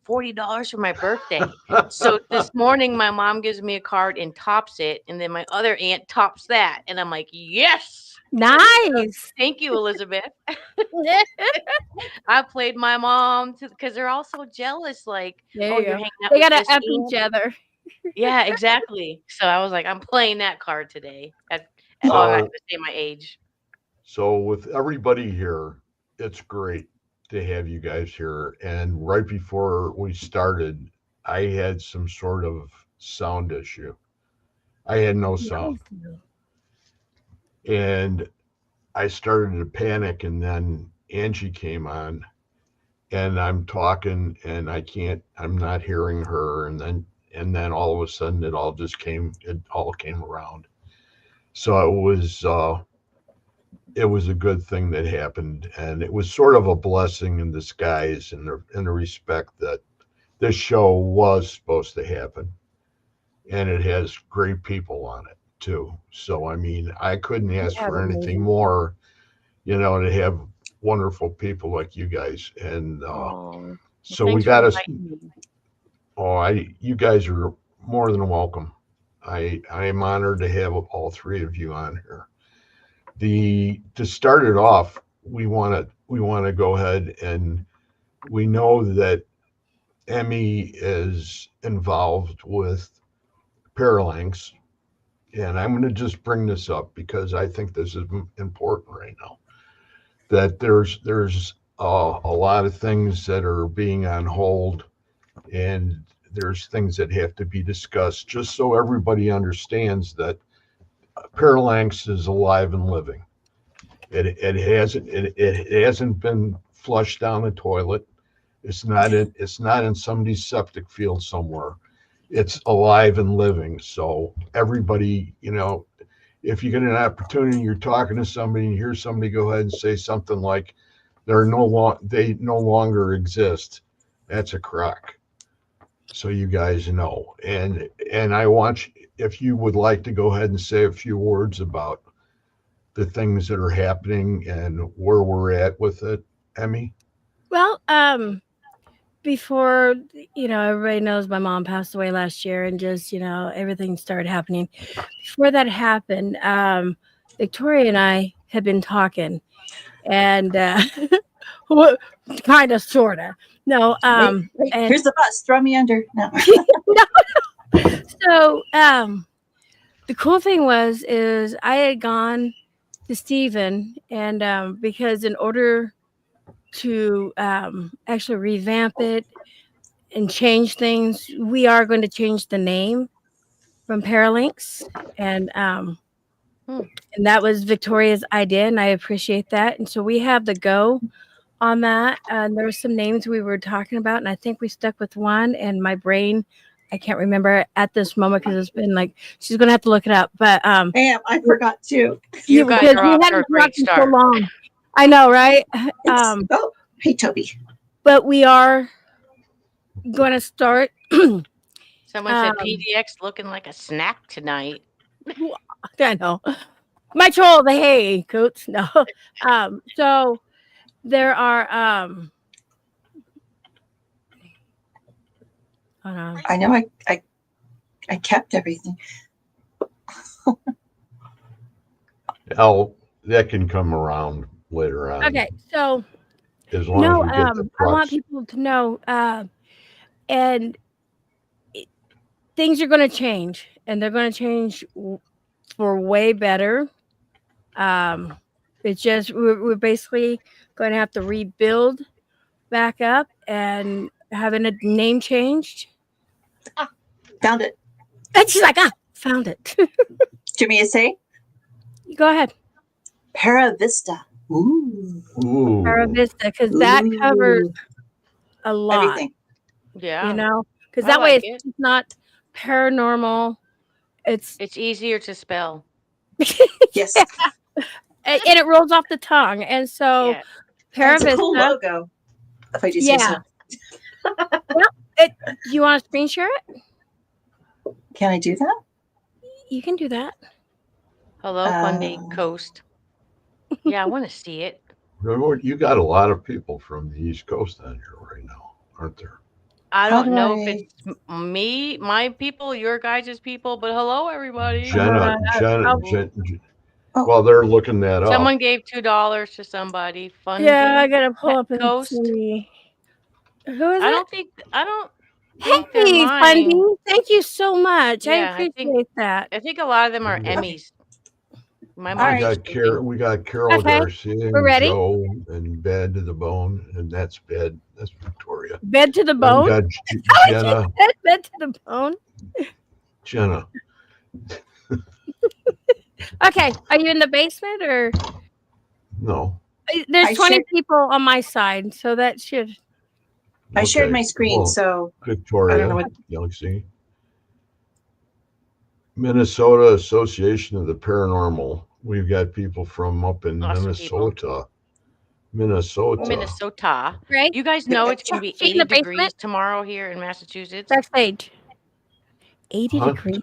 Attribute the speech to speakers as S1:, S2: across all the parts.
S1: $40 for my birthday. So this morning, my mom gives me a card and tops it. And then my other aunt tops that. And I'm like, yes.
S2: Nice.
S1: Thank you, Elizabeth. I played my mom because they're all so jealous. Like,
S2: There
S1: oh,
S2: you
S1: you're
S2: go.
S1: hanging out
S2: They
S1: with
S2: gotta
S1: this
S2: up each
S1: aunt.
S2: other.
S1: Yeah, exactly. So I was like, I'm playing that card today. Oh, I'm not
S3: So,
S1: going to say my age.
S3: so with everybody here, it's great to have you guys here. And right before we started, I had some sort of sound issue. I had no sound, and I started to panic. And then Angie came on, and I'm talking, and I'm not hearing her. And then all of a sudden, it all came around. So it was a good thing that happened, and it was sort of a blessing in disguise, in the respect that this show was supposed to happen, and it has great people on it too. So I mean, I couldn't
S2: You
S3: ask
S2: have
S3: for anything
S2: amazing
S3: more, to have wonderful people like you guys. And
S1: Oh,
S3: so we
S1: thanks for
S3: got us.
S1: inviting me.
S3: Oh, you guys are more than welcome. I am honored to have all three of you on here. The To start it off, we want to go ahead, and we know that Emmy is involved with Paralanx, and I'm going to just bring this up because I think this is important right now. That there's a lot of things that are being on hold, and there's things that have to be discussed, just so everybody understands that Paralanx is alive and living. It hasn't been flushed down the toilet. It's not in somebody's septic field somewhere. It's alive and living. So everybody, if you get an opportunity, you're talking to somebody and you hear somebody go ahead and say something like they no longer exist, that's a crock. So you guys know. And I want you, if you would like to go ahead and say a few words about the things that are happening and where we're at with it, Emmy.
S2: Well, before everybody knows my mom passed away last year, and just everything started happening. Before that happened, Victoria and I had been talking, and kind of, sorta. No,
S4: Wait,
S2: and
S4: here's the bus. Throw me under. No.
S2: so the cool thing is I had gone to Stephen, and because in order to actually revamp it and change things, we are going to change the name from Paralinks, and
S1: Hmm.
S2: and that was Victoria's idea, and I appreciate that. And so we have the go on that. And there were some names we were talking about, and I think we stuck with one. And my brain, I can't remember at this moment because it's been like she's gonna have to look it up. But
S4: Damn, I forgot too.
S1: You guys
S2: because
S1: are
S2: we
S1: off to
S2: hadn't
S1: a great
S2: talked in so
S1: start.
S2: long. I know, right?
S4: Oh, hey, Toby.
S2: But we are going to start.
S1: Someone said PDX looking like a snack tonight.
S2: I know. My troll, the hay coats. No. So there are hold on.
S4: I know I kept everything.
S3: That can come around later on.
S2: Okay, so
S3: As long as we get the
S2: I want
S3: crux.
S2: people to know and things are going to change, and they're going to change for way better. It's just we're basically going to have to rebuild back up and having a name changed.
S4: Found it.
S2: And she's like, found it.
S4: Do you want me to say?
S2: Go ahead.
S4: Paravista. Ooh.
S3: Ooh.
S2: Paravista, because that covers a lot.
S4: Everything.
S1: Yeah.
S2: Because
S1: I
S2: that way
S1: like
S2: it's not paranormal.
S1: It's easier to spell.
S4: Yes.
S2: And it rolls off the tongue. And so
S1: Yeah.
S4: And it's a
S2: Paravista.
S4: cool logo. If I do say so.
S2: Well, you want to screen share it?
S4: Can I do that?
S2: You can do that.
S1: Hello, Fundy Coast. Yeah, I want to see it.
S3: You got a lot of people from the East Coast on here right now, aren't there?
S1: I
S4: How
S1: don't
S4: do
S1: know if
S4: I?
S1: it's me, my people, your guys' people, but hello, everybody.
S3: Jenna, Jenna,
S2: I'll-
S4: Oh,
S3: while they're looking that up,
S1: Someone gave $2 to somebody.
S2: yeah, I
S1: Funding
S2: gotta pull
S1: Pet
S2: up and
S1: Coast.
S2: see. Who is
S1: I
S2: it?
S1: don't think they're
S2: Hey,
S1: mine.
S2: Funding. Thank you so much. I
S1: Yeah,
S2: appreciate that.
S1: I think a lot of them are
S3: Yeah.
S1: Emmys. My
S4: All
S1: mom's
S4: right.
S1: just sleeping.
S3: We got Carol
S2: Okay,
S3: Garcia
S2: we're
S3: and
S2: ready.
S3: Joe and Bed to the Bone, and that's Bed. That's Victoria.
S2: Bed to the
S3: Then we
S2: bone.
S3: got
S2: Oh, I
S3: Jenna.
S2: just said bed to the bone.
S3: Jenna.
S2: Okay, are you in the basement or?
S3: No.
S2: There's
S4: I
S2: 20
S4: shared-
S2: people on my side, so that should.
S4: I shared my
S3: Okay,
S4: screen,
S3: well,
S4: so
S3: Victoria,
S4: I don't know what.
S3: Galaxy. Minnesota Association of the Paranormal. We've got people from up in
S1: Awesome people.
S3: Minnesota.
S2: Right?
S1: You guys know it's going to be
S2: She in
S1: 80
S2: the basement?
S1: degrees tomorrow here in Massachusetts.
S2: Backstage. 80
S3: Huh?
S2: degrees.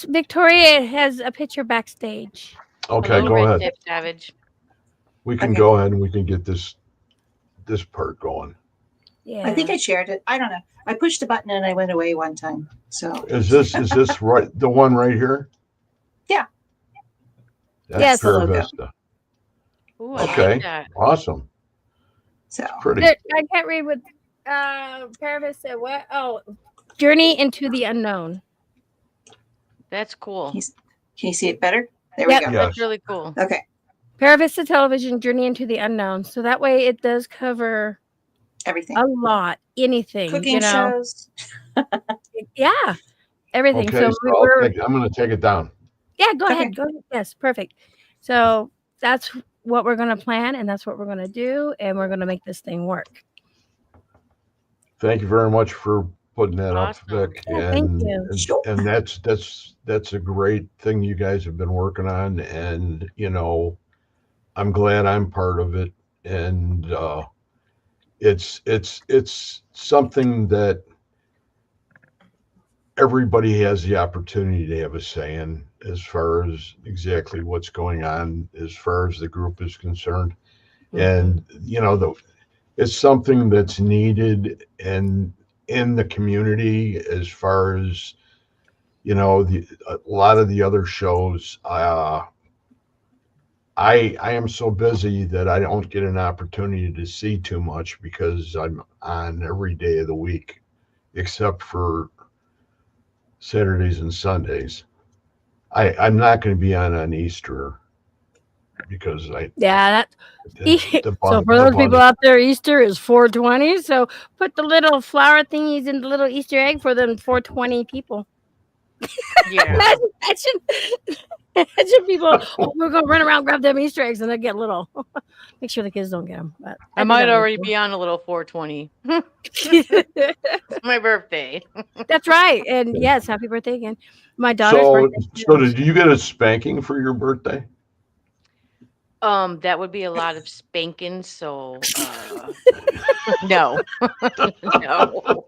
S2: Victoria has a picture backstage.
S3: Okay,
S1: Hello,
S3: go
S1: Red
S3: ahead.
S1: Tip Savage.
S3: We can
S4: Okay.
S3: go ahead and we can get this part going.
S2: Yeah.
S4: I think I shared it. I don't know. I pushed a button and I went away one time. So
S3: Is this right? The one right here?
S4: Yeah.
S3: That's
S2: Yes.
S4: the logo.
S3: Paravista.
S1: Ooh, I
S3: Okay.
S1: like that.
S3: Awesome.
S4: So
S3: Pretty.
S2: I can't read what Paravis said. What? Oh, Journey into the Unknown.
S1: That's cool.
S4: can you see it better? There
S2: Yep.
S4: we go.
S3: Yeah.
S1: That's really cool.
S4: Okay.
S2: Paravista Television, Journey into the Unknown. So that way it does cover
S4: Everything.
S2: a lot, anything,
S4: Cooking shows.
S2: Yeah, everything.
S3: Okay,
S2: So
S3: so I'm going to take it down.
S2: yeah, go
S4: Okay.
S2: ahead. Go ahead. Yes, perfect. So that's what we're going to plan, and that's what we're going to do, and we're going to make this thing work.
S3: Thank you very much for putting that
S1: Awesome.
S3: up, Vic.
S2: Yeah, thank you.
S3: And that's a great thing you guys have been working on, and I'm glad I'm part of it, and it's something that everybody has the opportunity to have a say in as far as exactly what's going on as far as the group is concerned. And it's something that's needed and in the community as far as a lot of the other shows. I am so busy that I don't get an opportunity to see too much because I'm on every day of the week except for Saturdays and Sundays. I'm not going to be on Easter because
S2: So for those people out there, Easter is 420. So put the little flower thingies in the little Easter egg for them 420 people.
S1: Yeah.
S2: Imagine people. We're gonna run around, grab them Easter eggs, and they get little. Make sure the kids don't get them. But
S1: I might already be on a little 420. It's my birthday.
S2: That's right. And yes, happy birthday again. My daughter's birthday.
S3: So did you get a spanking for your birthday?
S1: That would be a lot of spanking, so no. No.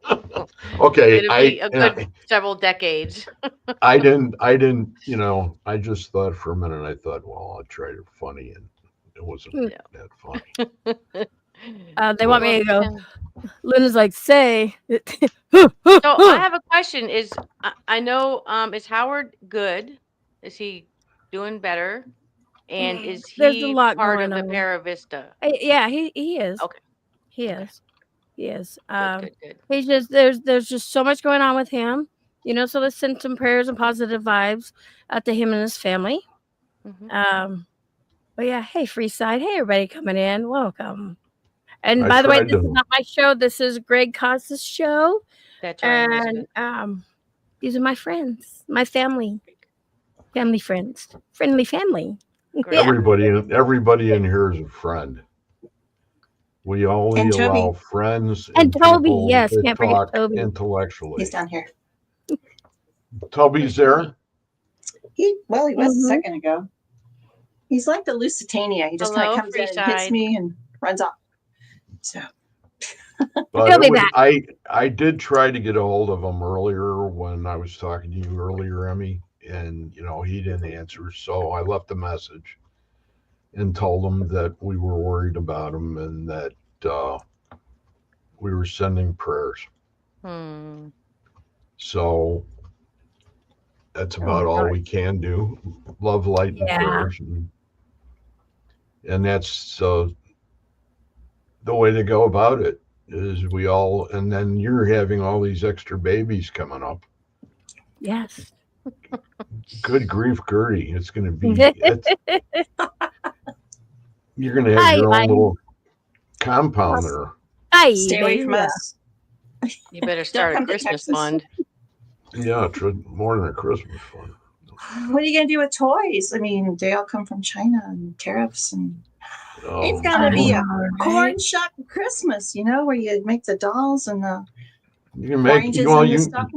S3: Okay,
S1: It'll be a good several decades.
S3: I didn't, I just thought for a minute, I thought, well, I'll try to funny, and it wasn't that funny.
S2: They want me to go. Luna's like, say.
S1: So I have a question. I know is Howard good? Is he doing better? And is
S2: There's a
S1: he
S2: lot
S1: part
S2: going
S1: of the
S2: on.
S1: Paravista?
S2: Yeah, he is.
S1: Okay.
S2: He is. He is.
S1: Good.
S2: He's just there's just so much going on with him. So let's send some prayers and positive vibes out to him and his family.
S1: Mhm.
S2: But yeah, hey, Freeside. Hey, everybody coming in. Welcome. And by the way, this is not my show. This is Greg Cos's show.
S1: That's right.
S2: And these are my friends, my family friends, friendly family.
S3: Yeah. Everybody in here is a friend. We only allow friends
S2: and Toby.
S3: People
S2: Yes,
S3: that
S2: can't forget
S3: talk
S2: Toby.
S3: intellectually.
S4: He's down here.
S3: Toby's there.
S4: He was a second ago. He's like the Lusitania. He just kind of comes in and hits me and runs off. So,
S3: but
S2: he'll be back.
S3: I did try to get a hold of him earlier when I was talking to you earlier, Emmy, and he didn't answer. So I left a message and told him that we were worried about him and that we were sending prayers. So that's about all we can do. Love, light, and prayers. And that's the way to go about it is and then you're having all these extra babies coming up.
S2: Yes.
S3: Good grief, Gertie. It's going to be, you're going to have your own little compound there.
S4: Stay away from us.
S1: You better start a Christmas fund.
S3: Yeah, more than a Christmas fund.
S4: What are you going to do with toys? I mean, they all come from China and tariffs, and it's got to be a corn shuck Christmas, where you make the dolls and the oranges and the stuff.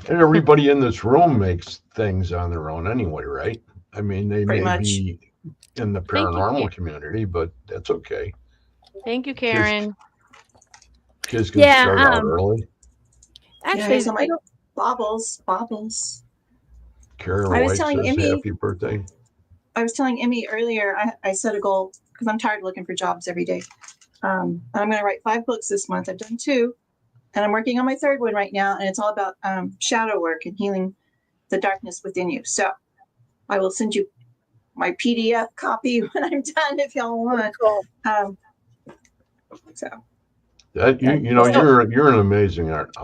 S3: And everybody in this room makes things on their own anyway, right? I mean, they
S4: Pretty
S3: may
S4: much
S3: be in the paranormal community, but that's okay.
S1: Thank you, Karen.
S3: Kids can start out early.
S2: Actually,
S4: some like baubles.
S3: Karen White says happy birthday.
S4: I was telling Emmy earlier, I set a goal because I'm tired of looking for jobs every day. I'm going to write 5 books this month. I've done 2, and I'm working on my 3rd one right now. And it's all about shadow work and healing the darkness within you. So I will send you my PDF copy when I'm done if y'all want. So
S3: that you're an amazing artist.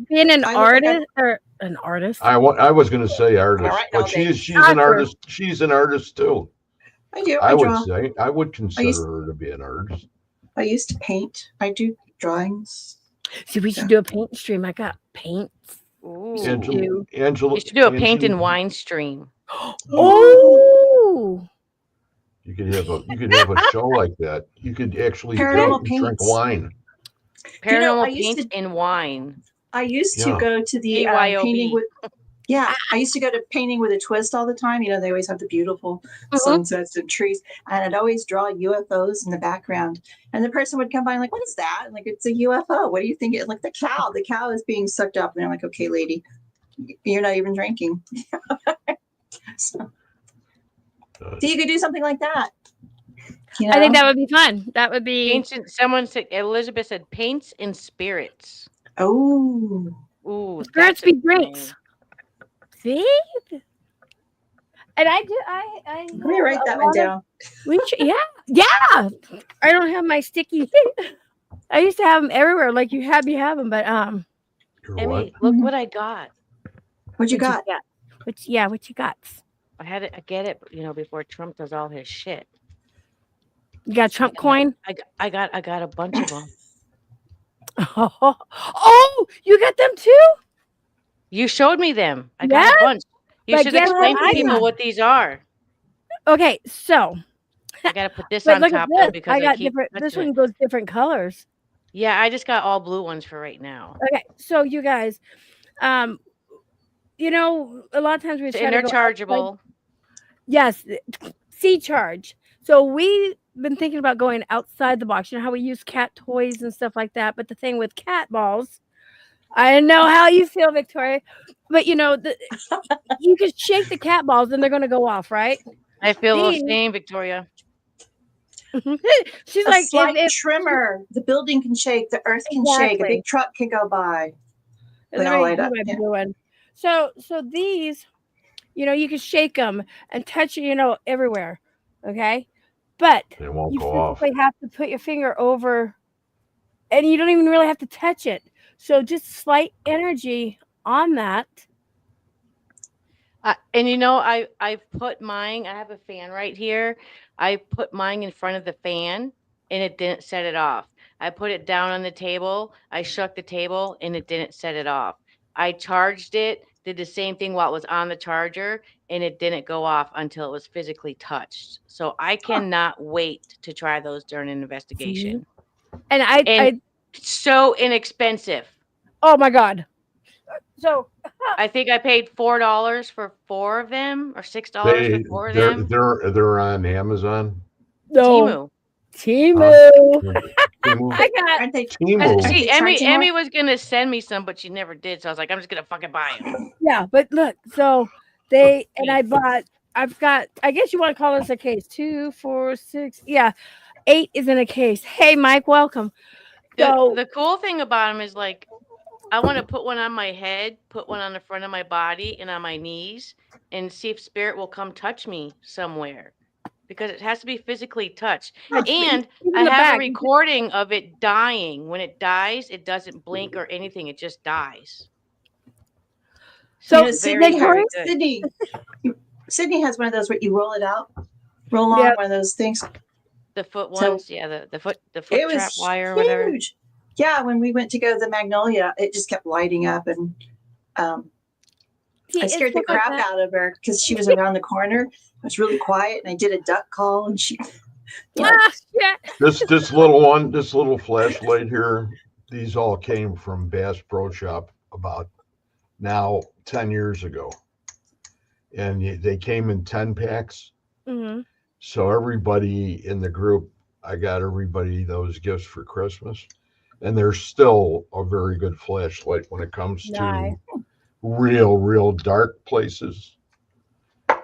S2: Being an artist or an artist.
S3: I was going to say artist, but she's an artist. She's an artist too.
S4: I do.
S3: I would consider her to be an artist.
S4: I used to paint. I do drawings.
S2: See, we should do a paint stream. I got paints.
S3: Angela,
S1: you should do a paint and wine stream.
S2: Oh.
S3: You could have a show like that. You could actually drink wine.
S1: Paranormal paint and wine.
S4: I used to go to the painting with. Yeah, I used to go to painting with a twist all the time. They always have the beautiful sunsets and trees, and I'd always draw UFOs in the background. And the person would come by and like, "What is that?" And like, "It's a UFO. What do you think?" It like the cow. The cow is being sucked up, and I'm like, "Okay, lady, you're not even drinking." So you could do something like that.
S2: I think that would be fun. That would be
S1: ancient. Someone said Elizabeth said paints and spirits.
S4: Ooh,
S2: spirits be drinks. See, and I do.
S4: Let me write that one down.
S2: Yeah. I don't have my sticky. I used to have them everywhere, like you have them, but
S1: Emmy, look what I got.
S4: What you got?
S2: What you got?
S1: I had it. I get it. Before Trump does all his shit.
S2: You got Trump coin?
S1: I got a bunch of them.
S2: Oh, you got them too?
S1: You showed me them. I got a bunch. You should explain to people what these are.
S2: Okay, so
S1: I got to put this on top though because I got
S2: different. This one goes different colors.
S1: Yeah, I just got all blue ones for right now.
S2: Okay, so you guys, a lot of times we try to go
S1: interchangeable.
S2: Yes, C-charge. So we've been thinking about going outside the box. You know how we use cat toys and stuff like that. But the thing with cat balls, I know how you feel, Victoria. But you can shake the cat balls and they're going to go off, right?
S1: I feel the same, Victoria.
S2: She's
S4: a
S2: like
S4: slight tremor. The building can shake. The earth can shake. A big truck can go by.
S2: So these, you can shake them and touch it, everywhere. Okay. But you physically have to put your finger over and you don't even really have to touch it. So just slight energy on that.
S1: I put mine, I have a fan right here. I put mine in front of the fan and it didn't set it off. I put it down on the table. I shook the table and it didn't set it off. I charged it, did the same thing while it was on the charger, and it didn't go off until it was physically touched. So I cannot wait to try those during an investigation.
S2: And I
S1: so inexpensive.
S2: Oh my God. So
S1: I think I paid $4 for 4 of them or $6 for 4 of them.
S3: They're on Amazon.
S2: No. Temu.
S3: I got Temu.
S1: See, Emmy was gonna send me some, but she never did. So I was like, I'm just gonna fucking buy them.
S2: Yeah, but look, so I've got, I guess you want to call this a case 2, 4, 6. Yeah. 8 is in a case. Hey, Mike, welcome. So
S1: The cool thing about them is like, I want to put one on my head, put one on the front of my body and on my knees, and see if spirit will come touch me somewhere. Because it has to be physically touched. And I have a recording of it dying. When it dies, it doesn't blink or anything. It just dies.
S4: So Sydney has one of those where you roll it out, roll on one of those things.
S1: The foot ones, the foot trap wire or
S4: huge.
S1: whatever.
S4: Yeah, when we went to go to the Magnolia, it just kept lighting up, and I scared the crap out of her because she was around the corner. It was really quiet, and I did a duck call, and she.
S3: This little flashlight here, these all came from Bass Pro Shop about now 10 years ago, and they came in 10 packs.
S2: Mm-hmm.
S3: So everybody in the group, I got everybody those gifts for Christmas, and they're still a very good flashlight when it comes to real dark places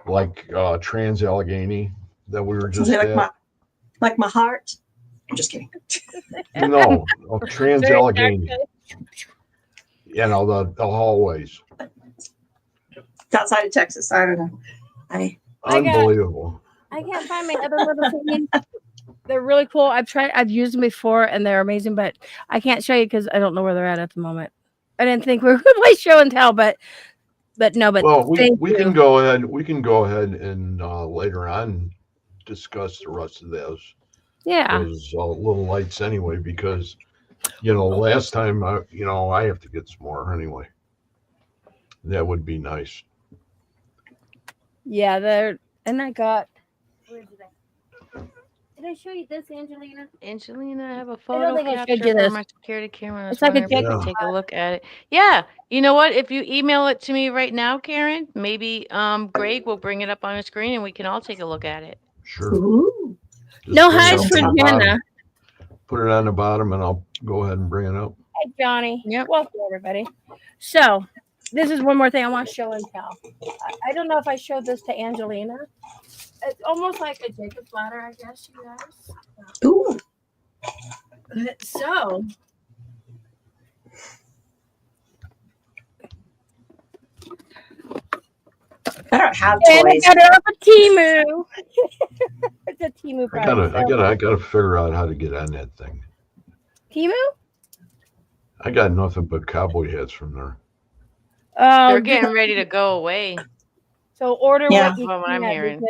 S3: like Trans-Allegheny that we were just at.
S4: Like my heart. I'm just kidding.
S3: No, Trans-Allegheny. You know, the hallways.
S4: It's outside of Texas. I don't know.
S3: Unbelievable.
S2: I can't find my other little things. They're really cool. I've used them before and they're amazing, but I can't show you because I don't know where they're at the moment. I didn't think we were going to play show and tell, but no, but
S3: well, we can go ahead. We can go ahead and later on discuss the rest of those little lights anyway, because last time I have to get some more anyway. That would be nice.
S2: Yeah, and I got. Where did I show you this, Angelina?
S1: Angelina, I have a photo capture for my security camera.
S2: It's like a
S1: take a look at it. Yeah, you know what? If you email it to me right now, Karen, maybe Greg will bring it up on the screen and we can all take a look at it.
S3: Sure.
S2: No highs for Jenna.
S3: Put it on the bottom, and I'll go ahead and bring it up.
S2: Hey, Johnny. Yep. Welcome, everybody. So, this is one more thing I want to show and tell. I don't know if I showed this to Angelina. It's almost like a Jacob's ladder, I guess, you guys.
S4: Ooh.
S2: So,
S4: I don't have toys.
S2: I got it off of Temu. It's a Temu product.
S3: I gotta figure out how to get on that thing.
S2: Temu?
S3: I got nothing but cowboy hats from there.
S1: They're getting ready to go away.
S2: So order what you
S1: can. I'm hearing.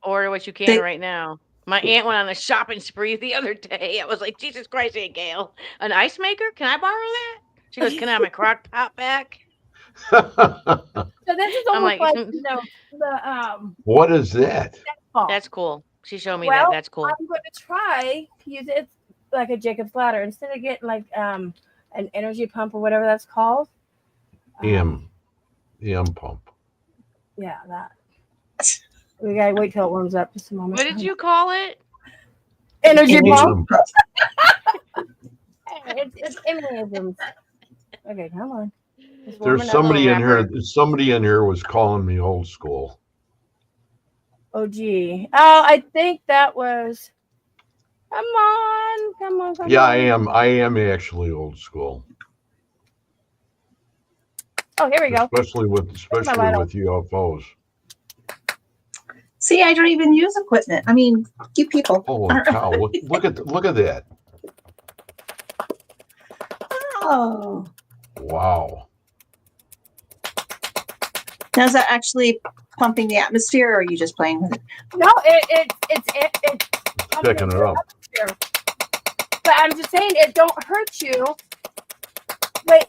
S1: Order what you can right now. My aunt went on a shopping spree the other day. I was like, Jesus Christ, Aunt Gail. An ice maker? Can I borrow that? She goes, can I have my crock pot back?
S2: So this is almost like the
S3: What is that?
S1: That's cool. She showed me that. That's cool.
S2: I'm going to try to use it like a Jacob's ladder instead of getting like an energy pump or whatever that's called.
S3: EM pump.
S2: Yeah, that. We gotta wait till it warms up just a moment.
S1: What did you call it?
S2: Energy pump. It's immunisms. Okay, come on.
S3: There's somebody in here. Somebody in here was calling me old school.
S2: Oh gee. Oh, I think that was. Come on.
S3: Yeah, I am. I am actually old school.
S2: Oh, here we go.
S3: Especially with UFOs.
S4: See, I don't even use equipment. I mean, you people.
S3: Holy cow! Look at that.
S4: Oh.
S3: Wow.
S4: Now, is that actually pumping the atmosphere, or are you just playing with it?
S2: No, it's
S3: picking it up.
S2: But I'm just saying, it don't hurt you. But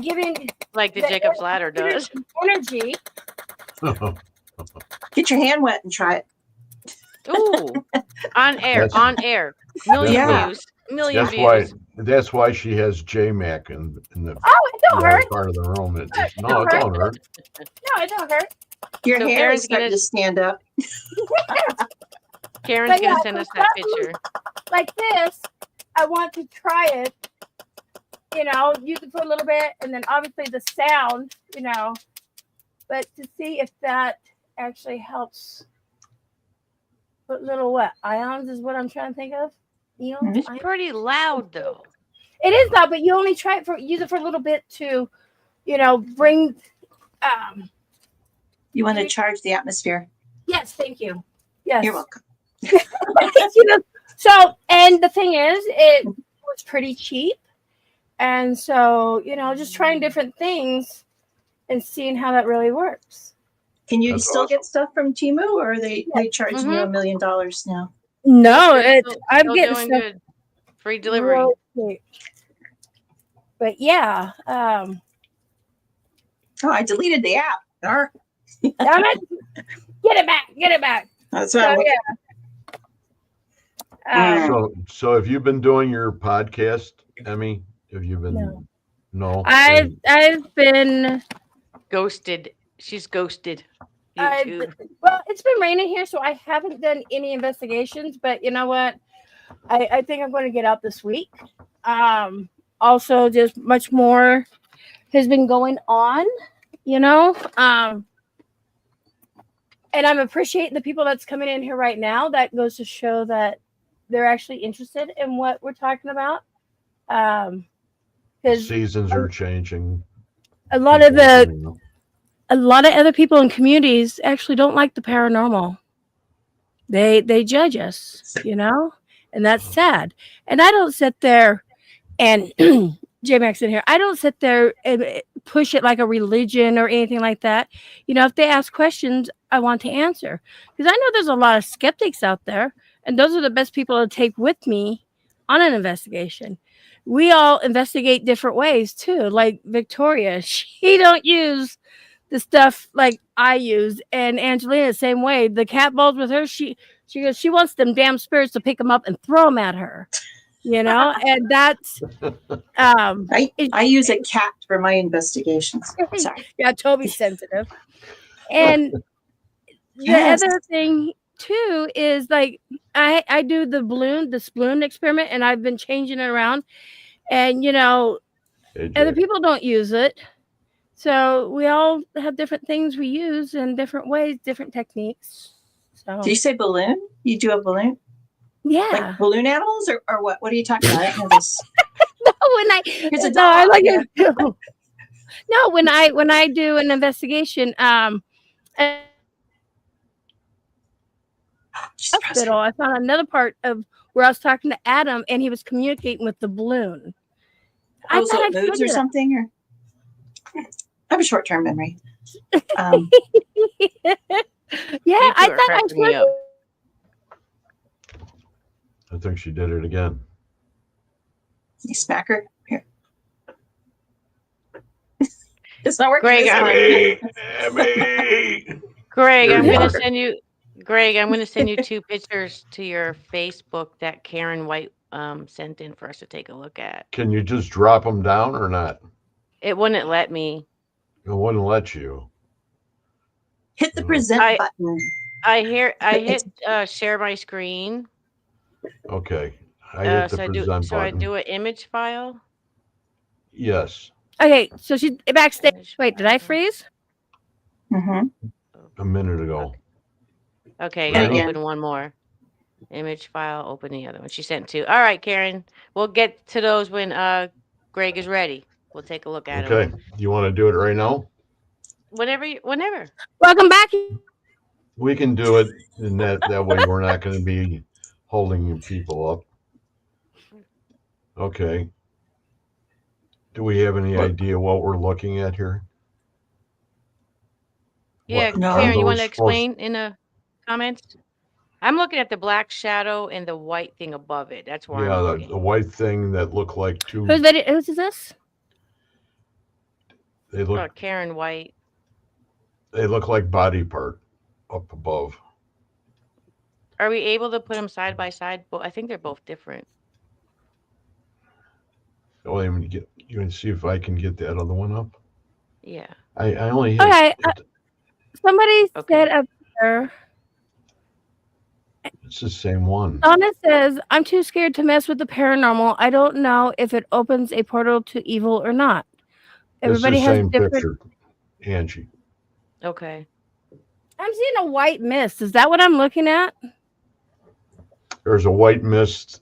S2: giving
S1: like the Jacob's ladder does
S2: energy.
S4: Get your hand wet and try it.
S1: Ooh, on air. Million views.
S3: That's why she has JMac in the
S2: it don't hurt.
S3: part of the room. It don't hurt.
S2: No, it don't hurt.
S4: Your hair is starting to stand up.
S1: Karen's gonna send us that picture.
S2: Like this, I want to try it. Use it for a little bit, and then obviously the sound. But to see if that actually helps put little ions is what I'm trying to think of.
S1: It's pretty loud though.
S2: It is loud, but you only use it for a little bit to, bring.
S4: You want to charge the atmosphere.
S2: Yes, thank you. Yes,
S4: you're welcome.
S2: So, and the thing is, it was pretty cheap, and so just trying different things and seeing how that really works.
S4: Can you still get stuff from Temu, or are they charging you $1 million now?
S2: No, I'm getting
S1: doing
S2: stuff
S1: good. Free delivery.
S2: Really, but yeah,
S4: I deleted the app.
S2: Damn it! Get it back.
S4: That's right.
S3: So have you been doing your podcast, Emmy? Have you been? No.
S2: I've been
S1: ghosted. She's ghosted YouTube.
S2: Well, it's been raining here, so I haven't done any investigations. But you know what? I think I'm going to get out this week. Also, just much more has been going on, and I'm appreciating the people that's coming in here right now. That goes to show that they're actually interested in what we're talking about. Because
S3: seasons are changing.
S2: A lot of other people in communities actually don't like the paranormal. They judge us, and that's sad. And I don't sit there and J-Max in here. I don't sit there and push it like a religion or anything like that. If they ask questions, I want to answer, because I know there's a lot of skeptics out there, and those are the best people to take with me on an investigation. We all investigate different ways too. Like Victoria, she don't use the stuff like I use, and Angelina same way. The cat balls with her, she goes, she wants them damn spirits to pick them up and throw them at her. And that's
S4: I use a cat for my investigations. Sorry.
S2: Yeah, Toby's sensitive. And the other thing too is like I do the sploon experiment, and I've been changing it around, and other people don't use it. So we all have different things we use in different ways, different techniques. So
S4: do you say balloon? You do a balloon?
S2: Yeah.
S4: Like balloon animals or what? What are you talking about? I don't know this.
S2: I like it too. No, when I do an investigation, hospital, I found another part of where I was talking to Adam, and he was communicating with the balloon.
S4: I thought it moves or something, or I have a short-term memory.
S2: Yeah, I thought I said.
S3: I think she did it again.
S4: You smack her here. It's not working.
S3: Emmy.
S1: Greg, I'm going to send you 2 pictures to your Facebook that Karen White sent in for us to take a look at.
S3: Can you just drop them down or not?
S1: It wouldn't let me.
S3: It wouldn't let you.
S4: Hit the present button.
S1: I hit share my screen.
S3: Okay. I hit the present button.
S1: So I do an image file?
S3: Yes.
S2: Okay, so she's backstage. Wait, did I freeze?
S4: Mm-hmm.
S3: A minute ago.
S1: Okay, gotta open one more. Image file, open the other one. She sent 2. All right, Karen. We'll get to those when Greg is ready. We'll take a look at them.
S3: Okay. You want to do it right now?
S1: Whenever.
S2: Welcome back.
S3: We can do it, and that way we're not going to be holding you people up. Okay. Do we have any idea what we're looking at here?
S1: Yeah, Karen, you want to explain in the comments? I'm looking at the black shadow and the white thing above it. That's where I'm looking.
S3: The white thing that looked like 2.
S2: Whose is this?
S3: They look.
S1: Karen White.
S3: They look like body part up above.
S1: Are we able to put them side by side? Well, I think they're both different.
S3: Oh, you can see if I can get that other one up.
S1: Yeah.
S3: I only hit.
S2: Okay. Somebody said up there.
S3: It's the same one.
S2: Donna says, I'm too scared to mess with the paranormal. I don't know if it opens a portal to evil or not. Everybody
S3: it's the
S2: has
S3: same
S2: different
S3: picture, Angie.
S1: Okay.
S2: I'm seeing a white mist. Is that what I'm looking at?
S3: There's a white mist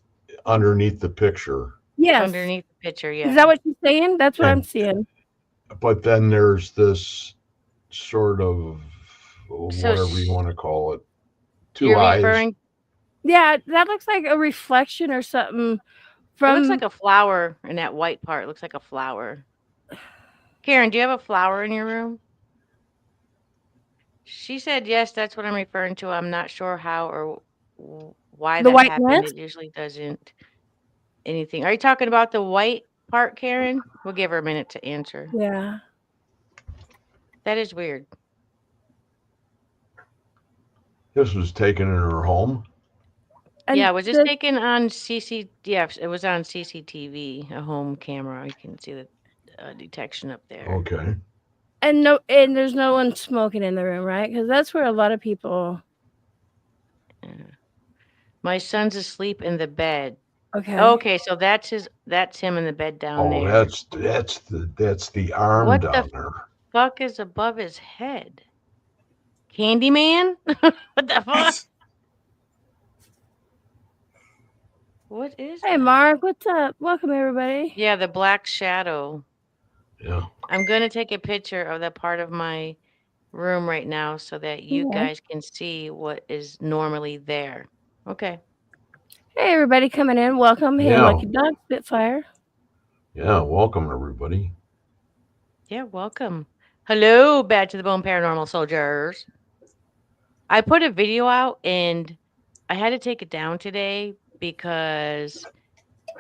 S3: underneath the picture.
S2: Yes.
S1: Underneath the picture, yeah.
S2: Is that what you're saying? That's what I'm
S3: And-
S2: seeing.
S3: But then there's this sort of
S1: So
S3: whatever you want to call it. Two
S1: You're
S3: eyes.
S1: referring.
S2: Yeah, that looks like a reflection or something
S1: It
S2: from.
S1: looks like a flower in that white part. It looks like a flower. Karen, do you have a flower in your room? She said yes. That's what I'm referring to. I'm not sure how or why
S2: The
S1: that
S2: white
S1: happened.
S2: nest?
S1: It usually doesn't anything. Are you talking about the white part, Karen? We'll give her a minute to answer.
S2: Yeah.
S1: That is weird.
S3: This was taken in her home.
S2: And
S1: Yeah, was this taken on CC? Yes, it was on CCTV, a home camera. You can see the detection up there.
S3: Okay.
S2: and there's no one smoking in the room, right? Because that's where a lot of people.
S1: Yeah. My son's asleep in the bed.
S2: Okay.
S1: Okay, so that's him in the bed down there.
S3: that's the arm
S1: What
S3: down
S1: the
S3: there.
S1: fuck is above his head? Candyman? What the fuck? What is
S2: Hey,
S1: that?
S2: Mark, what's up? Welcome, everybody.
S1: Yeah, the black shadow.
S3: Yeah.
S1: I'm going to take a picture of that part of my room right now so that you
S2: Okay.
S1: guys can see what is normally there. Okay.
S2: Hey, everybody coming in. Welcome. Hey,
S3: Yeah.
S2: Lucky Dog, Spitfire.
S3: Yeah. Welcome, everybody.
S1: Yeah, welcome. Hello, Bad to the Bone Paranormal Soldiers. I put a video out and I had to take it down today because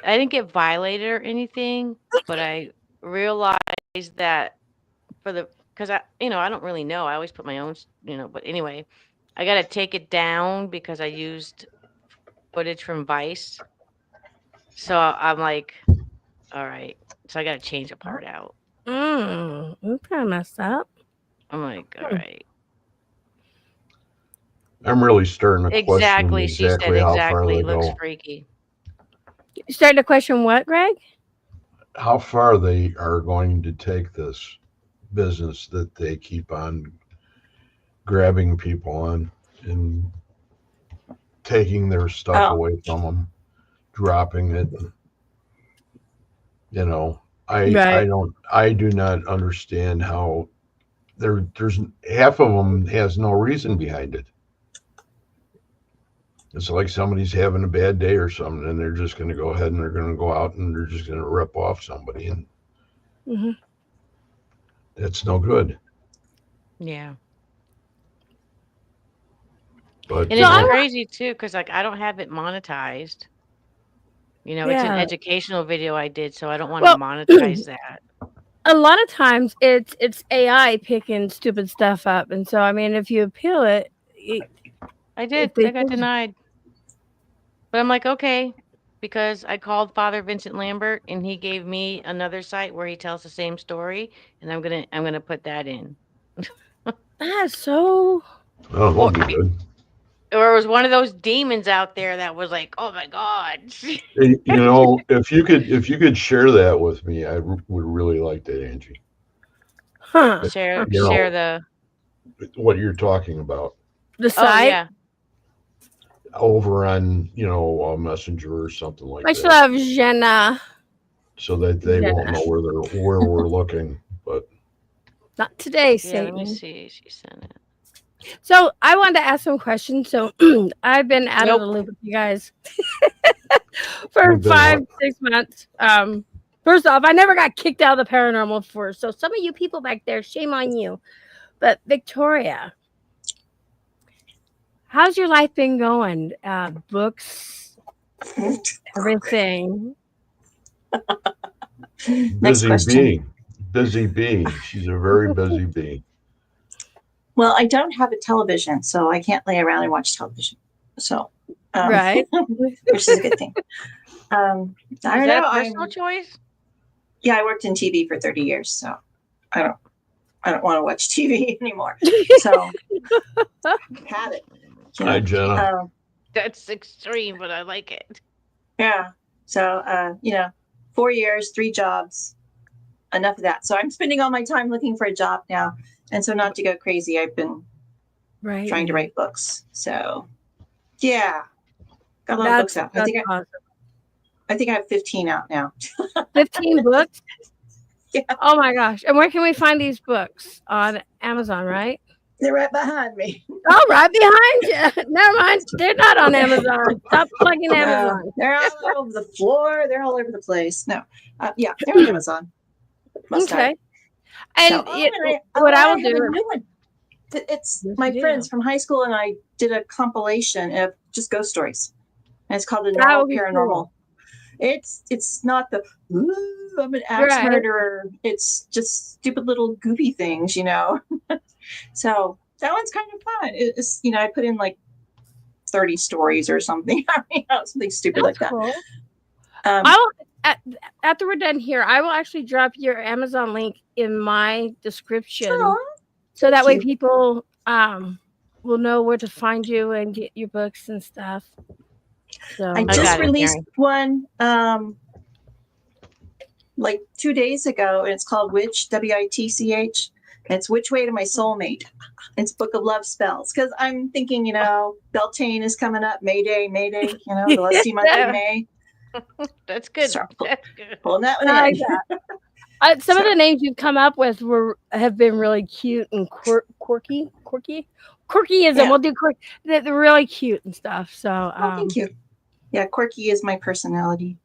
S1: I didn't get violated or anything, but I realized that because I don't really know. I always put my own, but anyway, I got to take it down because I used footage from Vice. So I'm like, all right. So I got to change a part out.
S2: You kind of messed up.
S1: I'm like, all right.
S3: I'm really starting to question
S1: Exactly. She said
S3: how far
S1: exactly.
S3: they
S1: Looks
S3: go.
S1: freaky.
S2: You starting to question what, Greg?
S3: How far they are going to take this business that they keep on grabbing people on and taking their stuff away from them, dropping it. I do not understand how there's half of them has no reason behind it. It's like somebody's having a bad day or something, and they're just going to go ahead and they're going to go out and they're just going to rip off somebody, and that's no good.
S1: Yeah.
S3: But
S1: And it's crazy too, because I don't have it monetized. It's an educational video I did, so I don't want to monetize that.
S2: A lot of times it's AI picking stupid stuff up, and so I mean, if you appeal it,
S1: I did. I got denied, but I'm like, okay, because I called Father Vincent Lambert, and he gave me another site where he tells the same story, and I'm gonna put that in.
S2: That's so.
S3: Oh, that'll be good.
S1: Or it was one of those demons out there that was like, "Oh my god!"
S3: If you could share that with me, I would really like that, Angie.
S2: Huh?
S1: Share the
S3: what you're talking about.
S2: The site.
S1: Oh yeah.
S3: Over on a messenger or something like
S2: Much
S3: that.
S2: love, Jenna.
S3: So that they won't know where we're looking, but
S2: not today,
S1: Yeah,
S2: Satan.
S1: let me see. She sent it.
S2: So I wanted to ask some questions. So I've been out of the loop with you guys for 5-6 months. First off, I never got kicked out of the paranormal before. So some of you people back there, shame on you. But Victoria, how's your life been going? Books, everything.
S3: Busy bee. She's a very busy bee.
S4: Well, I don't have a television, so I can't lay around and watch television. So,
S2: right,
S4: which is a good thing. I don't know.
S1: A personal choice?
S4: Yeah, I worked in TV for 30 years, so I don't want to watch TV anymore. So, have it.
S3: Hi, Jenna.
S1: That's extreme, but I like it.
S4: Yeah. So, 4 years, 3 jobs. Enough of that. So I'm spending all my time looking for a job now. And so not to go crazy, I've been trying to write books. So, yeah. Got a lot of books out. I think
S2: awesome.
S4: I think I have 15 out now.
S2: 15 books?
S4: Yeah.
S2: Oh my gosh. And where can we find these books? On Amazon, right?
S4: They're right behind me.
S2: Oh, right behind you. Never mind. They're not on Amazon. Stop plugging Amazon.
S4: They're all over the floor. They're all over the place. No. Yeah, they're on Amazon. Must
S2: Okay.
S4: have.
S2: And
S4: So,
S2: what I will
S4: have a
S2: do.
S4: new one. It's
S2: Yes,
S4: my
S2: you do.
S4: friends from high school and I did a compilation of just ghost stories. And it's called The
S2: That
S4: Normal
S2: would be
S4: Paranormal.
S2: cool.
S4: It's not the ooh, I'm an axe
S2: Right.
S4: murderer. It's just stupid little goofy things, you know. So that one's kind of fun. It's I put in like 30 stories or something. Something stupid like that.
S2: Cool.
S4: Um,
S2: After we're done here, I will actually drop your Amazon link in my description, so that way
S4: you.
S2: people will know where to find you and get your books and stuff. So
S4: I
S1: got
S4: just
S1: it,
S4: released
S1: Karen.
S4: one like 2 days ago, and it's called Witch, WITCH. It's Which Way to My Soulmate. It's Book of Love Spells. Because I'm thinking, Beltane is coming up, Mayday, the lusty month of May.
S1: That's good.
S4: Start
S1: That's good.
S4: pulling that one
S2: I like
S4: in.
S2: that. Some of the names you've come up with have been really cute and quirky. Quirkyism.
S4: Yeah.
S2: We'll do quirky. They're really cute and stuff. So
S4: Thank you. Yeah, quirky is my personality,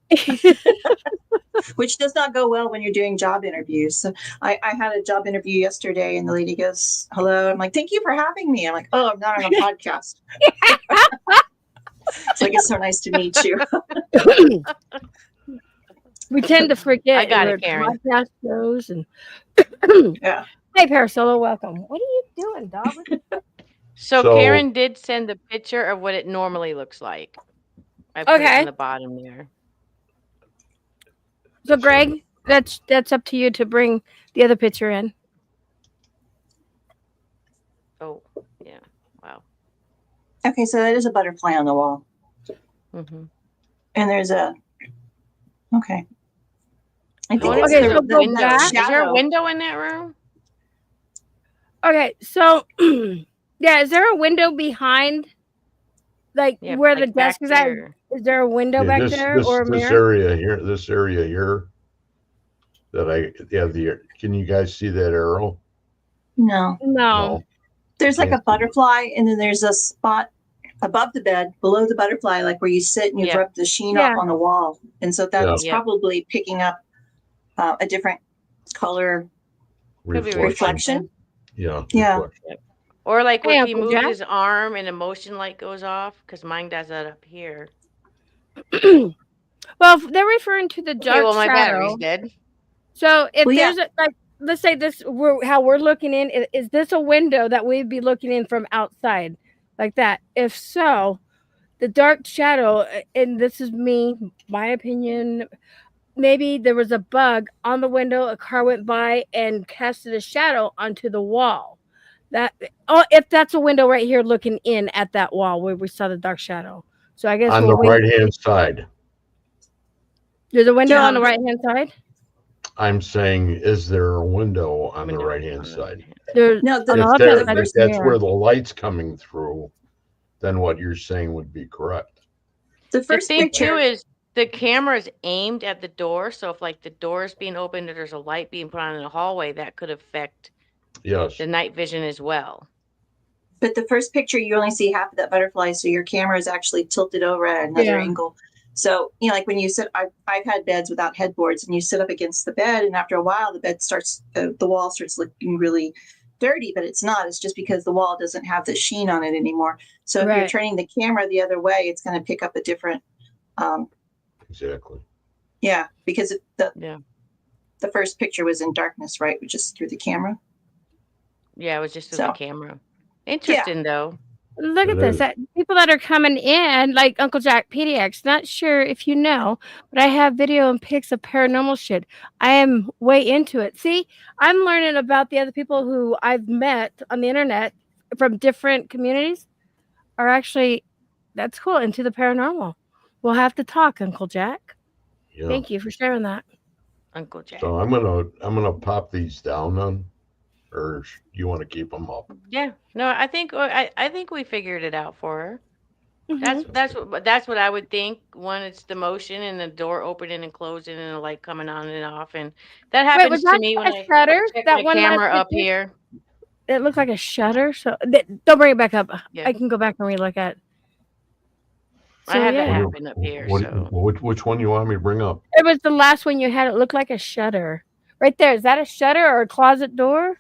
S4: which does not go well when you're doing job interviews. So I had a job interview yesterday, and the lady goes, "Hello." I'm like, "Thank you for having me." I'm like, "Oh, I'm not on a podcast." It's like, it's so nice to meet you.
S2: We tend to forget.
S1: I got it,
S2: where
S1: Karen.
S2: podcast goes and
S4: Yeah.
S2: Hey, Parasolo, welcome. What are you doing, dog?
S1: So
S3: So-
S1: Karen did send a picture of what it normally looks like. I put it
S2: Okay.
S1: in the bottom there.
S2: So, Greg, that's up to you to bring the other picture in.
S1: Oh, yeah. Wow.
S4: Okay, so that is a butterfly on the wall,
S1: Mm-hmm.
S4: and there's a. Okay. I think
S1: Okay,
S4: it's
S2: so
S4: the
S2: go
S1: window.
S2: back.
S1: Is there a
S4: shadow.
S1: window in that room?
S2: Okay, so yeah, is there a window behind, like
S1: Yeah,
S2: where
S1: like
S2: the desk
S1: back
S2: is at?
S1: there.
S2: Is there a window back there or a
S3: this
S2: mirror?
S3: area here can you guys see that arrow?
S4: No.
S2: No.
S4: There's like a
S3: Can't see it.
S4: butterfly, and then there's a spot above the bed, below the butterfly, like where you sit and you
S1: Yeah.
S4: rub the sheen
S2: Yeah.
S4: off on the wall. And so that's
S1: Yeah.
S4: probably picking up a different color
S1: Could be
S4: reflection.
S3: Yeah.
S4: Yeah.
S3: Reflection.
S1: Or like
S2: Hey,
S1: if he
S2: Uncle
S1: moves
S2: Jack.
S1: his arm and a motion light goes off, because mine does that up here.
S2: Well, they're referring to the dark
S1: Okay, well my
S2: shadow.
S1: battery's dead.
S2: So if
S4: Well,
S2: there's let's say how we're looking in, is this a window that we'd be looking in from outside like that? If so, the dark shadow, and this is my opinion, maybe there was a bug on the window, a car went by and casted a shadow onto the wall. If that's a window right here looking in at that wall where we saw the dark shadow. So I guess
S3: On the right hand side.
S2: There's a window
S4: Yeah.
S2: on the right hand side.
S3: I'm saying, is there a window on the
S1: Window
S3: right hand
S1: on the
S3: side?
S1: right-hand side.
S2: There's
S4: No,
S2: on the
S3: If,
S2: left
S3: there,
S2: hand
S3: if
S2: side.
S3: that's
S2: There's a
S3: where
S2: mirror.
S3: the light's coming through, then what you're saying would be correct.
S4: the
S1: The
S4: first
S1: thing
S4: picture.
S1: too is the camera's aimed at the door, so if like the door's being opened or there's a light being put on in the hallway, that could affect
S3: Yes.
S1: the night vision as well.
S4: But the first picture, you only see half of that butterfly, so your camera is actually tilted over at another
S2: Yeah.
S4: angle. So, like when you sit, I've had beds without headboards, and you sit up against the bed, and after a while, the wall starts looking really dirty, but it's not. It's just because the wall doesn't have the sheen on it anymore. So if you're
S2: Right.
S4: turning the camera the other way, it's going to pick up a different,
S3: Exactly.
S4: because
S1: Yeah.
S4: the first picture was in darkness, right? Which is through the camera.
S1: Yeah, it was just through
S4: So.
S1: the camera. Interesting though.
S2: Look at
S3: It
S2: this.
S3: is.
S2: People that are coming in, like Uncle Jack PDX, not sure if you know, but I have video and pics of paranormal shit. I am way into it. See, I'm learning about the other people who I've met on the internet from different communities are actually, that's cool, into the paranormal. We'll have to talk, Uncle Jack.
S3: Yeah.
S2: Thank you for sharing that.
S1: Uncle Jack.
S3: So I'm gonna pop these down then, or you want to keep them up?
S1: Yeah. No, I think we figured it out for her. That's what I would think. One, it's the motion and the door opening and closing and the light coming on and off, and that
S2: Wait, was
S1: happens to
S2: that
S1: me when
S2: a
S1: I
S2: shutter?
S1: check
S2: That
S1: my
S2: one last
S1: camera up
S2: picture?
S1: here.
S2: It looked like a shutter. So don't bring it back up.
S1: Yeah.
S2: I can go back and relook at.
S1: I
S2: So
S1: have that
S2: yeah,
S1: happen up here. So
S3: Which one you want me to bring up?
S2: it was the last one you had. It looked like a shutter. Right there. Is that a shutter or a closet door?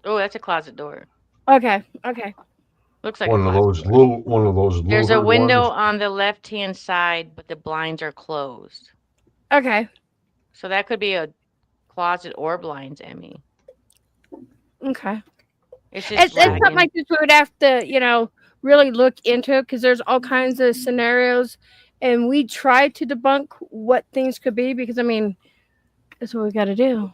S1: oh, that's a closet door.
S2: Okay. Okay.
S1: Looks like a closet door.
S3: One of those
S1: There's a
S3: louvered
S1: window
S3: ones.
S1: on the left-hand side, but the blinds are closed.
S2: Okay.
S1: So that could be a closet or blinds, Emmy.
S2: Okay.
S1: It's just
S2: It's something
S1: lagging.
S2: like this. We would have to, really look into it because there's all kinds of scenarios, and we try to debunk what things could be because that's what we got to do.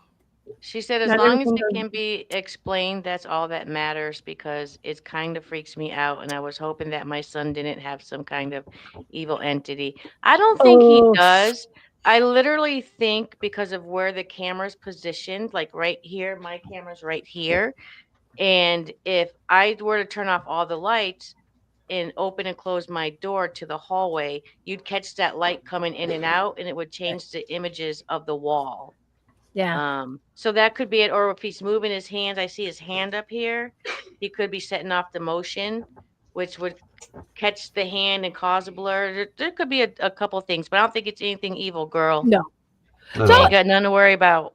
S1: She said as
S2: Not
S1: long as
S2: everything
S1: it
S2: goes.
S1: can be explained, that's all that matters because it kind of freaks me out. And I was hoping that my son didn't have some kind of evil entity. I don't think he
S2: Oh,
S1: does. I literally think because of where the camera's positioned, like right here, my camera's right here. And if I were to turn off all the lights and open and close my door to the hallway, you'd catch that light coming in and out and it would change the images of the wall.
S2: yeah.
S1: So that could be it. Or if he's moving his hands, I see his hand up here. He could be setting off the motion, which would catch the hand and cause a blur. There could be a couple things, but I don't think it's anything evil, girl.
S2: No.
S3: No,
S2: So
S1: You ain't got nothing to worry about.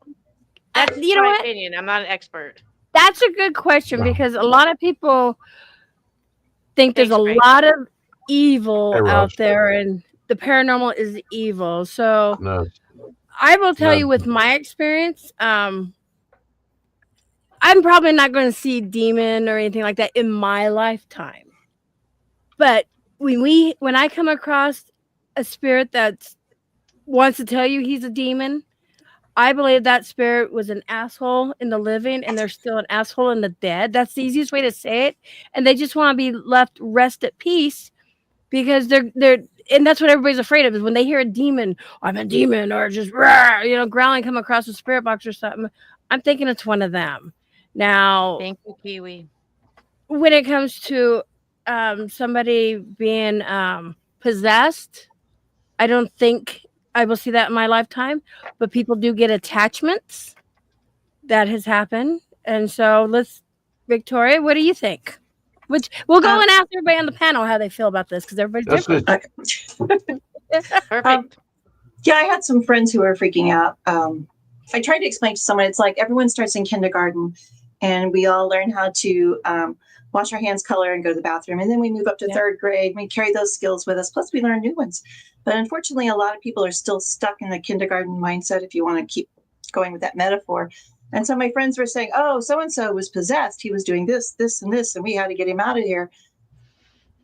S1: That's
S2: you know
S1: my
S2: what?
S1: opinion. I'm not an expert.
S2: That's a good question
S3: no.
S2: because a lot of people think there's
S1: Thanks,
S2: a
S1: Frank.
S2: lot of evil
S3: Hey, Russ.
S2: out there, and the paranormal is evil. So
S3: No,
S2: I will tell
S3: no.
S2: you, with my experience, I'm probably not going to see demon or anything like that in my lifetime. But when I come across a spirit that wants to tell you he's a demon, I believe that spirit was an asshole in the living, and they're still an asshole in the dead. That's the easiest way to say it. And they just want to be left rest at peace because they're and that's what everybody's afraid of is when they hear a demon, I'm a demon, or just growling come across a spirit box or something. I'm thinking it's one of them. Now,
S1: Thank you, Kiwi.
S2: when it comes to somebody being possessed, I don't think I will see that in my lifetime, but people do get attachments. That has happened. And so Victoria, what do you think? Which we'll go and ask everybody on the panel how they feel about this because everybody's different.
S1: Perfect.
S4: Yeah, I had some friends who were freaking out. I tried to explain to someone, it's like everyone starts in kindergarten and we all learn how to wash our hands, color, and go to the bathroom. And then we move up to third grade. We carry those skills with us. Plus, we learn new ones. But unfortunately, a lot of people are still stuck in the kindergarten mindset, if you want to keep going with that metaphor. And so my friends were saying, oh, so-and-so was possessed. He was doing this, this, and this, and we had to get him out of here.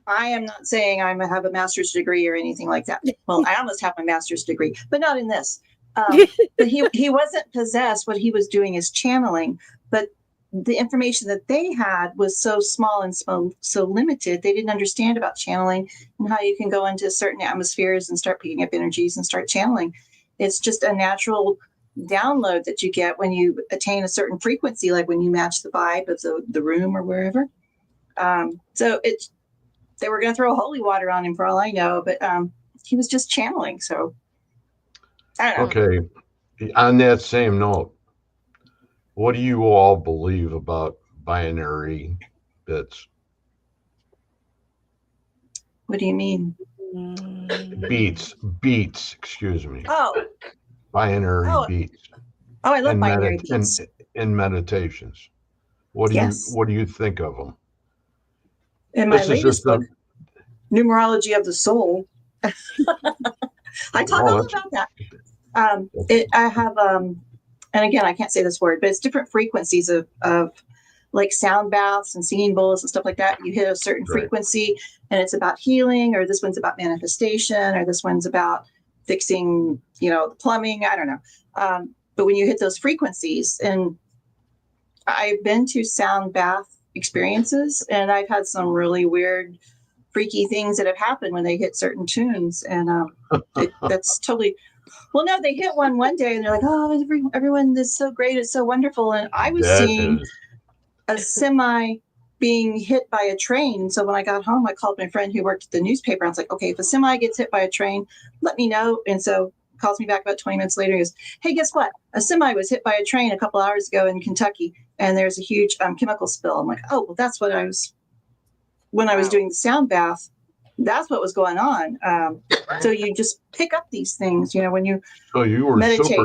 S4: I am not saying I have a master's degree or anything like that. Well, I almost have my master's degree, but not in this. But he wasn't possessed. What he was doing is channeling. But the information that they had was so small and so limited. They didn't understand about channeling and how you can go into certain atmospheres and start picking up energies and start channeling. It's just a natural download that you get when you attain a certain frequency, like when you match the vibe of the room or wherever. So they were going to throw holy water on him for all I know, but he was just channeling. So I don't know.
S3: Okay. On that same note, what do you all believe about binary bits?
S4: What do you mean?
S3: Beats, excuse me.
S4: Oh.
S3: Binary beats.
S4: Oh, I love binary beats.
S3: In meditations. What do you think of them?
S4: In my latest book, Numerology of the Soul, I talk all about that. I have, and again, I can't say this word, but it's different frequencies of like sound baths and singing bowls and stuff like that. You hit a certain frequency and it's about healing, or this one's about manifestation, or this one's about fixing, plumbing. I don't know. But when you hit those frequencies, and I've been to sound bath experiences, and I've had some really weird, freaky things that have happened when they hit certain tunes. And that's totally, well, no, they hit one day and they're like, oh, everyone is so great. It's so wonderful. And I was seeing a semi being hit by a train. And so when I got home, I called my friend who worked at the newspaper. I was like, okay, if a semi gets hit by a train, let me know. And so calls me back about 20 minutes later. He goes, hey, guess what? A semi was hit by a train a couple hours ago in Kentucky, and there's a huge chemical spill. I'm like, oh, well, that's what I was, when I was doing the sound bath, that's what was going on. So you just pick up these things, when you
S3: So you were
S4: meditate.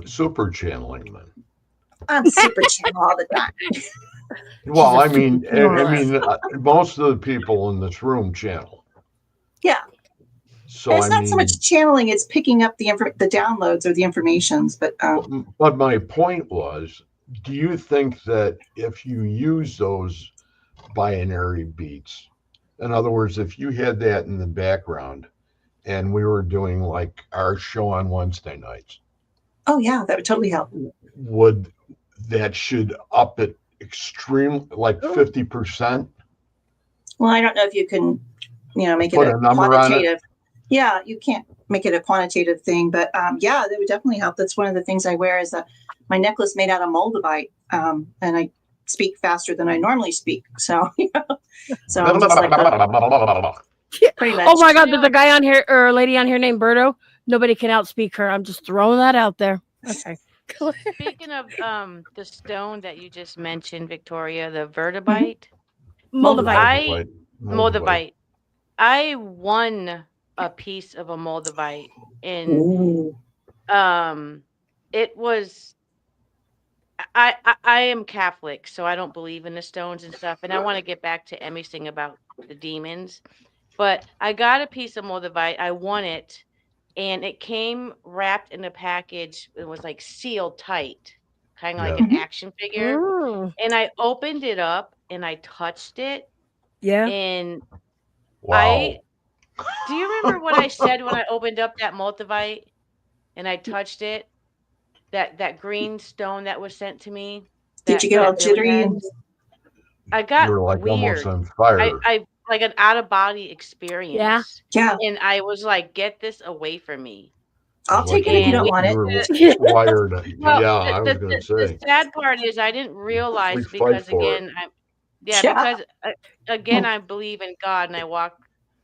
S3: super channeling then.
S4: I'm super channel all the time.
S3: Well, I mean, most of the people in this room channel.
S4: Yeah.
S3: So
S4: and it's not so much channeling; it's picking up the downloads or the informations.
S3: But my point was, do you think that if you use those binary beats, in other words, if you had that in the background, and we were doing like our show on Wednesday nights?
S4: Oh yeah, that would totally help.
S3: That should up it extreme, like 50%?
S4: Well, I don't know if you can, make
S3: Put
S4: it a
S3: number
S4: quantitative.
S3: on it?
S4: Yeah, you can't make it a quantitative thing, but yeah, that would definitely help. That's one of the things I wear is my necklace made out of moldavite, and I speak faster than I normally speak. So, so I'm just like, pretty much.
S2: Oh my God, there's a guy on here or a lady on here named Berto. Nobody can outspeak her. I'm just throwing that out there. Okay.
S1: Speaking of the stone that you just mentioned, Victoria, the vertibite, moldavite. I won a piece of a moldavite, and it was. I am Catholic, so I don't believe in the stones and stuff, and I want to get back to Emmy's thing about the demons, but I got a piece of moldavite. I won it. And it came wrapped in a package. It was like sealed tight, kind of like an action figure. And I opened it up and I touched it.
S2: Yeah.
S1: And
S3: wow.
S1: Do you remember what I said when I opened up that multivite and I touched it? That green stone that was sent to me.
S4: Did you get all jittery?
S1: I got
S3: like
S1: weird.
S3: Almost on fire.
S1: I like an out of body experience.
S4: Yeah.
S1: And I was like, get this away from me.
S4: I'll take it if you don't want it.
S3: Wired. I was going to say.
S1: The sad part is I didn't realize because again, I believe in God and I walk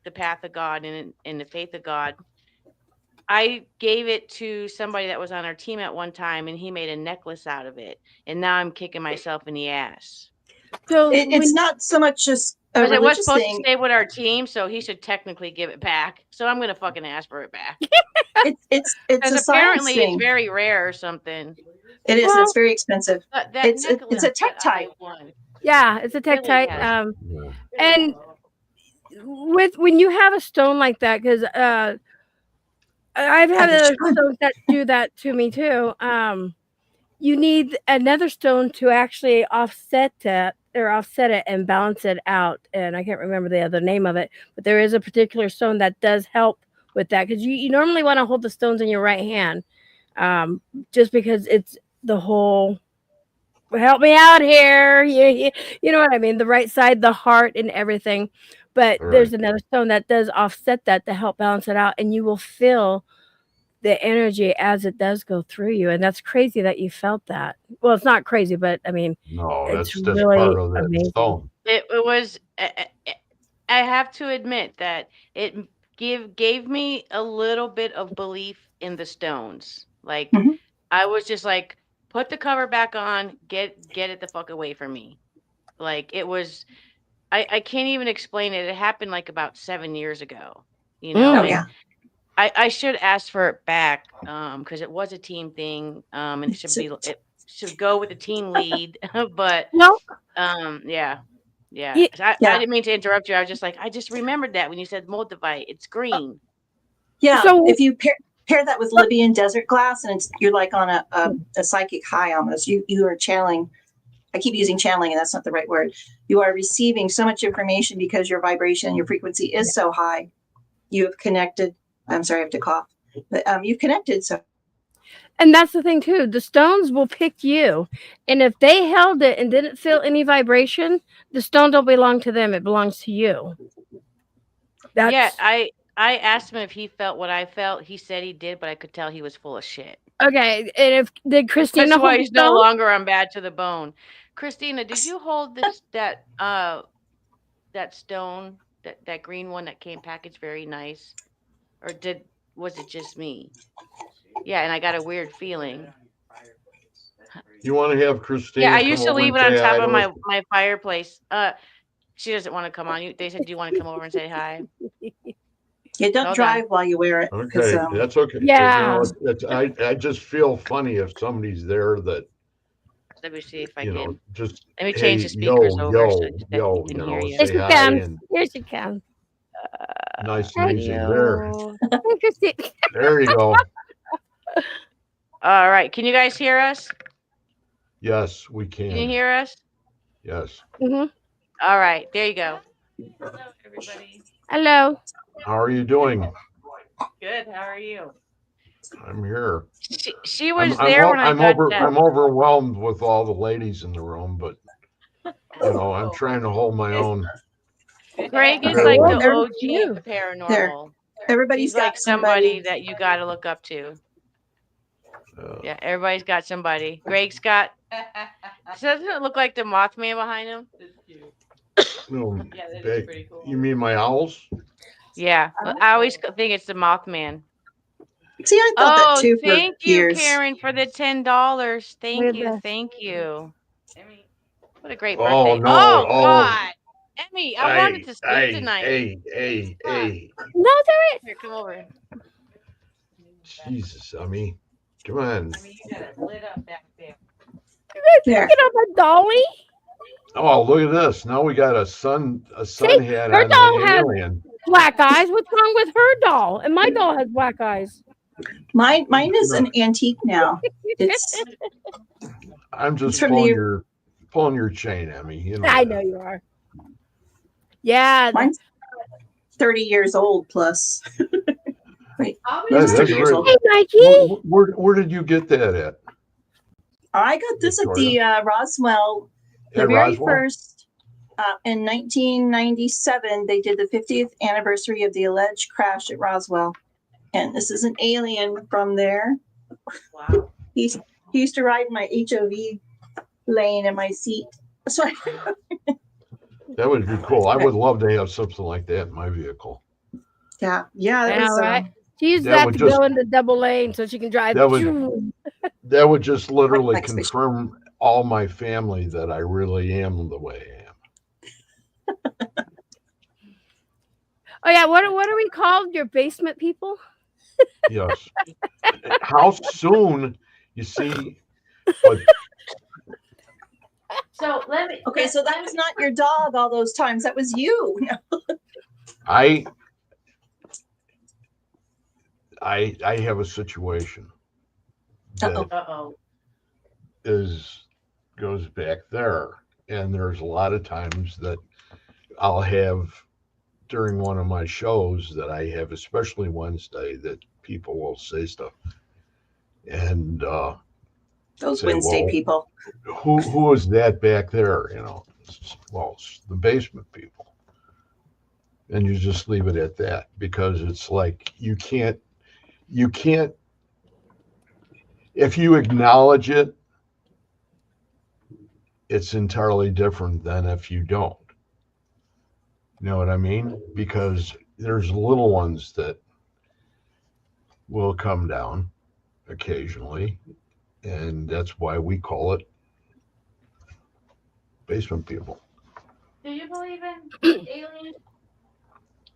S1: the path of God and in the faith of God. I gave it to somebody that was on our team at one time and he made a necklace out of it. And now I'm kicking myself in the ass.
S4: So it's not so much just
S1: because it was supposed to stay with our team, so he should technically give it back. So I'm gonna fucking ask for it back.
S4: it's apparently
S1: it's very rare or something.
S4: It is. It's very expensive. It's a tektite.
S2: Yeah, it's a tektite. And when you have a stone like that, because I've had other stones that do that to me too. You need another stone to actually offset it and balance it out. And I can't remember the other name of it, but there is a particular stone that does help with that because you normally want to hold the stones in your right hand, just because it's the whole. Help me out here. You know what I mean? The right side, the heart, and everything. But there's another stone that does offset that to help balance it out, and you will feel the energy as it does go through you. And that's crazy that you felt that. Well, it's not crazy, but I mean,
S3: no,
S2: it's
S3: just
S2: really
S3: part of that
S2: amazing.
S3: stone.
S1: It was. I have to admit that it gave me a little bit of belief in the stones. Like I was just like, put the cover back on, get it the fuck away from me. Like it was. I can't even explain it. It happened like about 7 years ago. I should ask for it back because it was a team thing and it should go with the team lead. But I didn't mean to interrupt you. I was just like, I just remembered that when you said moldavite, it's green.
S4: Yeah, so if you pair that with Libyan desert glass, and you're like on a psychic high almost. You are channeling. I keep using channeling, and that's not the right word. You are receiving so much information because your vibration, your frequency is so high. You have connected. I'm sorry, I have to cough. But you've connected. So,
S2: and that's the thing too. The stones will pick you, and if they held it and didn't feel any vibration, the stone don't belong to them. It belongs to you.
S1: I asked him if he felt what I felt. He said he did, but I could tell he was full of shit.
S2: Okay, and did Christina?
S1: That's why he's no longer on Bad to the Bone. Christina, did you hold that stone, that green one that came packaged very nice, or was it just me? Yeah, and I got a weird feeling.
S3: You want to have
S1: Yeah,
S3: Christina
S1: I
S3: come
S1: used to
S3: over
S1: leave
S3: and
S1: it on
S3: say hi
S1: top
S3: to
S1: of
S3: us?
S1: my fireplace. She doesn't want to come on. They said, "Do you want to come over and say hi?"
S4: Yeah, don't
S1: Hold
S4: drive
S1: on.
S4: while you wear it.
S3: Okay, that's okay.
S2: Yeah.
S3: I just feel funny if somebody's there that,
S1: Let me see if I can.
S3: just,
S1: Let me change
S3: hey,
S1: the speakers over so that you
S3: yo,
S1: can hear you.
S2: Here
S3: say
S2: she
S3: hi
S2: comes.
S3: and
S2: Here she comes.
S3: nice to meet you. There,
S1: Audio.
S2: Hey, Christine.
S3: there you go.
S1: All right. Can you guys hear us?
S3: Yes, we
S1: Can you
S3: can.
S1: hear us?
S3: Yes.
S2: Mm-hmm.
S1: All right. There you go. Hello, everybody.
S2: Hello.
S3: How are you doing?
S1: Good. How are you?
S3: I'm here.
S1: She was there when I got that.
S3: I'm overwhelmed with all the ladies in the room, but I'm trying to hold my own.
S1: Greg is
S3: Bear
S1: like
S3: with
S1: the
S3: me.
S1: OG of the paranormal.
S4: Everybody's
S1: He's like
S4: got
S1: somebody that you got to look up to. Yeah, everybody's got somebody. Greg's got. Doesn't it look like the Mothman behind him?
S3: No,
S1: Yeah, that is pretty cool.
S3: You mean my owls?
S1: Yeah, I always think it's the Mothman.
S4: See, I thought that too for
S1: thank you,
S4: years.
S1: Karen, for the $10. Thank you, thank you. What a great birthday!
S3: No,
S1: Oh God, Emmy, I wanted to sleep tonight.
S3: Hey.
S2: No, there is.
S1: Here, come over.
S3: Jesus, Emmy. Come on.
S1: Emmy, you got it lit up back there.
S4: There.
S2: Get on my dolly.
S3: Oh, look at this. Now we got a sun
S2: See,
S3: hat
S2: her
S3: on the
S2: doll has
S3: alien.
S2: black eyes. What's wrong with her doll? And my doll has black eyes.
S4: Mine is an antique now. It's
S3: I'm just
S4: from
S3: pulling your chain, Emmy.
S2: I know you are. Yeah.
S4: Mine's 30 years old plus. Wait,
S3: That's
S4: 30 years old.
S2: Hey, Mikey.
S3: Where did you get that at?
S4: I got this Victoria? At the Roswell. The very first, in 1997, they did the 50th anniversary of the alleged crash at Roswell. And this is an alien from there.
S1: Wow.
S4: He used to ride my HOV lane in my seat. So
S3: That would be cool. I would love to have something like that in my vehicle.
S4: Yeah, that was
S2: right. She used that to go into double lane so she can drive.
S3: That would just literally confirm all my family that I really am the way I am.
S2: Oh yeah, what are we called? Your basement people?
S3: Yes. How soon? You see, but
S1: so let me.
S4: Okay, so that was not your dog all those times. That was you.
S3: I have a situation that goes back there, and there's a lot of times that I'll have during one of my shows that I have, especially Wednesday, that people will say stuff, and
S4: those
S3: say,
S4: Wednesday people.
S3: Who is that back there? Well, it's the basement people, and you just leave it at that because it's like you can't. If you acknowledge it, it's entirely different than if you don't. You know what I mean? Because there's little ones that will come down occasionally, and that's why we call it basement people.
S1: Do you believe in aliens?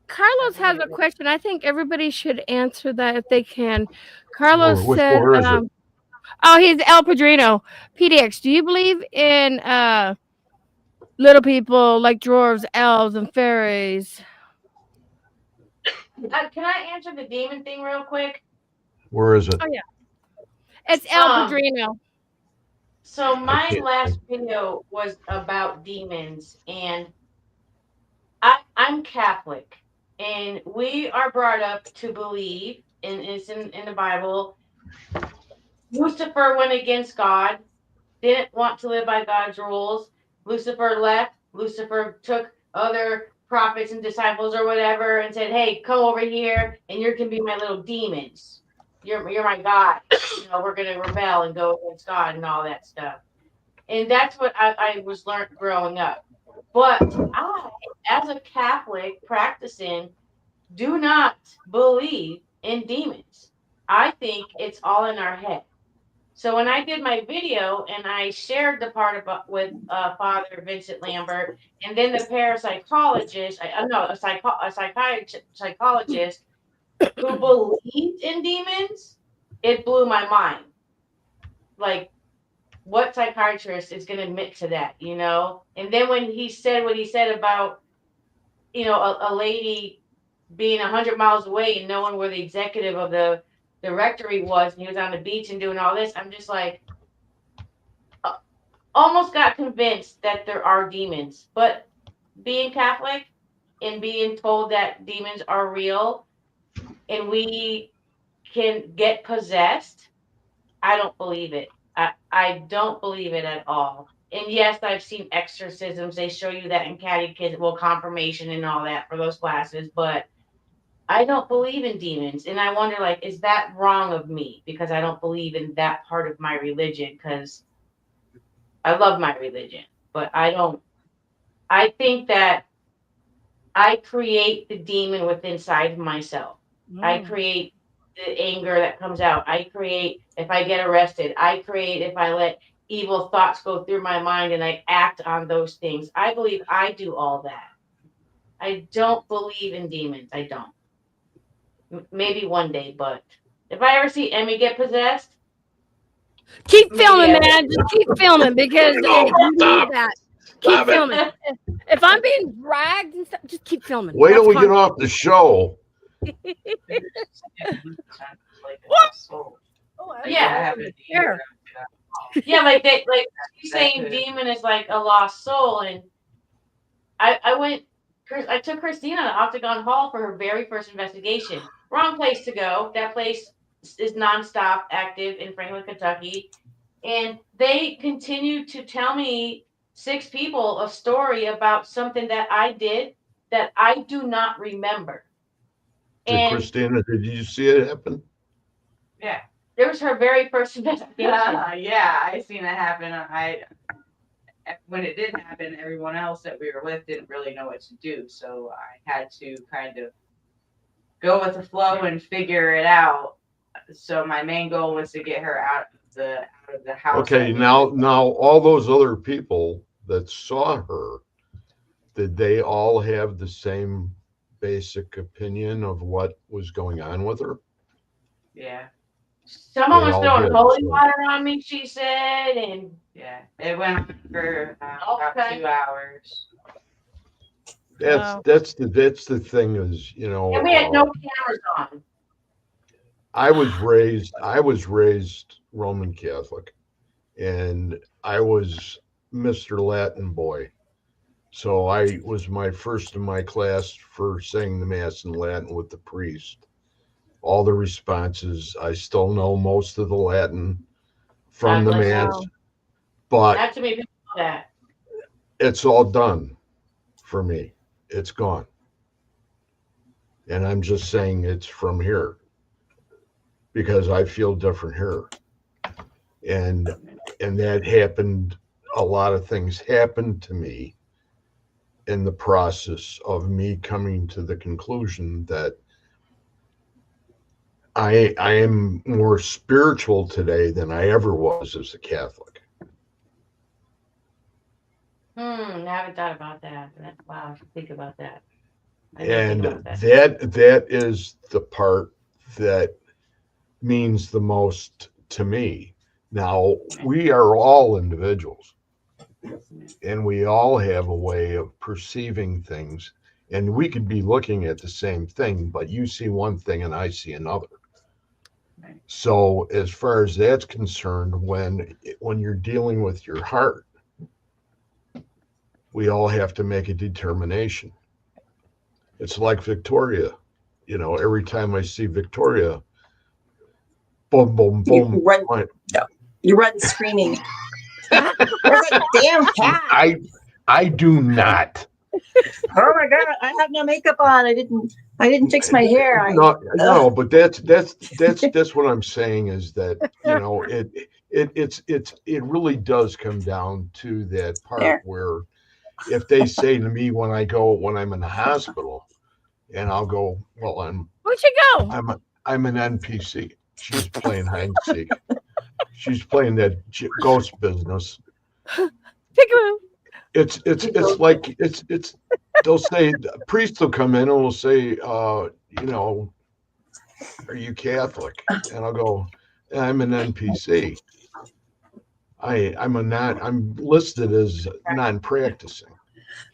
S2: Carlos has a question. I think everybody should answer that if they can. Carlos said, he's El Padrino. PDX, do you believe in little people like dwarves, elves, and fairies?
S1: Can I answer the demon thing real quick?
S3: Where is it?
S2: Oh, yeah. It's El Padrino.
S1: So my last video was about demons, and I'm Catholic, and we are brought up to believe, and it's in the Bible, Lucifer went against God, didn't want to live by God's rules. Lucifer left. Lucifer took other prophets and disciples or whatever and said, hey, come over here, and you can be my little demons. You're my God. We're going to rebel and go against God and all that stuff. And that's what I was learned growing up. But I, as a Catholic practicing, do not believe in demons. I think it's all in our head. So when I did my video and I shared the part about with Father Vincent Lambert, and then the parapsychologist, psychologist who believed in demons, it blew my mind. Like, what psychiatrist is going to admit to that, you know? And then when he said what he said about, you know, a lady being 100 miles away and knowing where the executive of the rectory was, and he was on the beach and doing all this, I'm just like, almost got convinced that there are demons. But being Catholic and being told that demons are real and we can get possessed, I don't believe it. I don't believe it at all. And yes, I've seen exorcisms. They show you that in catechism, well, confirmation and all that for those classes. But I don't believe in demons. And I wonder, like, is that wrong of me? Because I don't believe in that part of my religion. Because I love my religion. But I think that I create the demon within inside myself. I create the anger that comes out. I create if I get arrested. I create if I let evil thoughts go through my mind and I act on those things. I believe I do all that. I don't believe in demons. I don't. Maybe one day, but if I ever see Emmy get possessed,
S2: keep filming, man. Just keep filming because you need that. Keep filming. If I'm being dragged and stuff, just keep filming.
S3: Wait till we get off the show.
S1: Yeah, yeah, like they, like she's saying, demon is like a lost soul, and I took Christina to Octagon Hall for her very first investigation. Wrong place to go. That place is nonstop active in Franklin, Kentucky, and they continued to tell me 6 people a story about something that I did that I do not remember.
S3: And Christina, did you see it happen?
S1: Yeah. It was her very first investigation.
S5: Yeah, I seen it happen. When it did happen, everyone else that we were with didn't really know what to do. So I had to kind of go with the flow and figure it out. So my main goal was to get her out of the house.
S3: Okay, now all those other people that saw her, did they all have the same basic opinion of what was going on with her?
S5: Yeah.
S1: Someone was throwing holy water on me, she said, and
S5: yeah, it went on for about 2 hours.
S3: That's the thing is, you know.
S1: And we had no cameras on.
S3: I was raised Roman Catholic, and I was Mr. Latin boy. So I was my first in my class for saying the Mass in Latin with the priest. All the responses, I still know most of the Latin from the Mass, but
S1: not too many people know that.
S3: It's all done for me. It's gone. And I'm just saying it's from here because I feel different here. And that happened, a lot of things happened to me in the process of me coming to the conclusion that I am more spiritual today than I ever was as a Catholic.
S1: I haven't thought about that. Wow, I should think about that.
S3: And that is the part that means the most to me. Now, we are all individuals, and we all have a way of perceiving things, and we could be looking at the same thing, but you see one thing and I see another. So as far as that's concerned, when you're dealing with your heart, we all have to make a determination. It's like Victoria. You know, every time I see Victoria, boom, boom, boom.
S4: You run screaming. There's a damn cat.
S3: I do not.
S4: Oh my God, I have no makeup on. I didn't fix my hair.
S3: No, but that's what I'm saying is that, it really does come down to that part
S4: There.
S3: where if they say to me when I'm in the hospital, and I'll go, well,
S2: Where'd you go?
S3: I'm an NPC. She's playing hide and seek. She's playing that ghost business.
S2: Peekaboo.
S3: It's like they'll say, the priest will come in and will say, are you Catholic? And I'll go, I'm an NPC. I'm listed as non-practicing.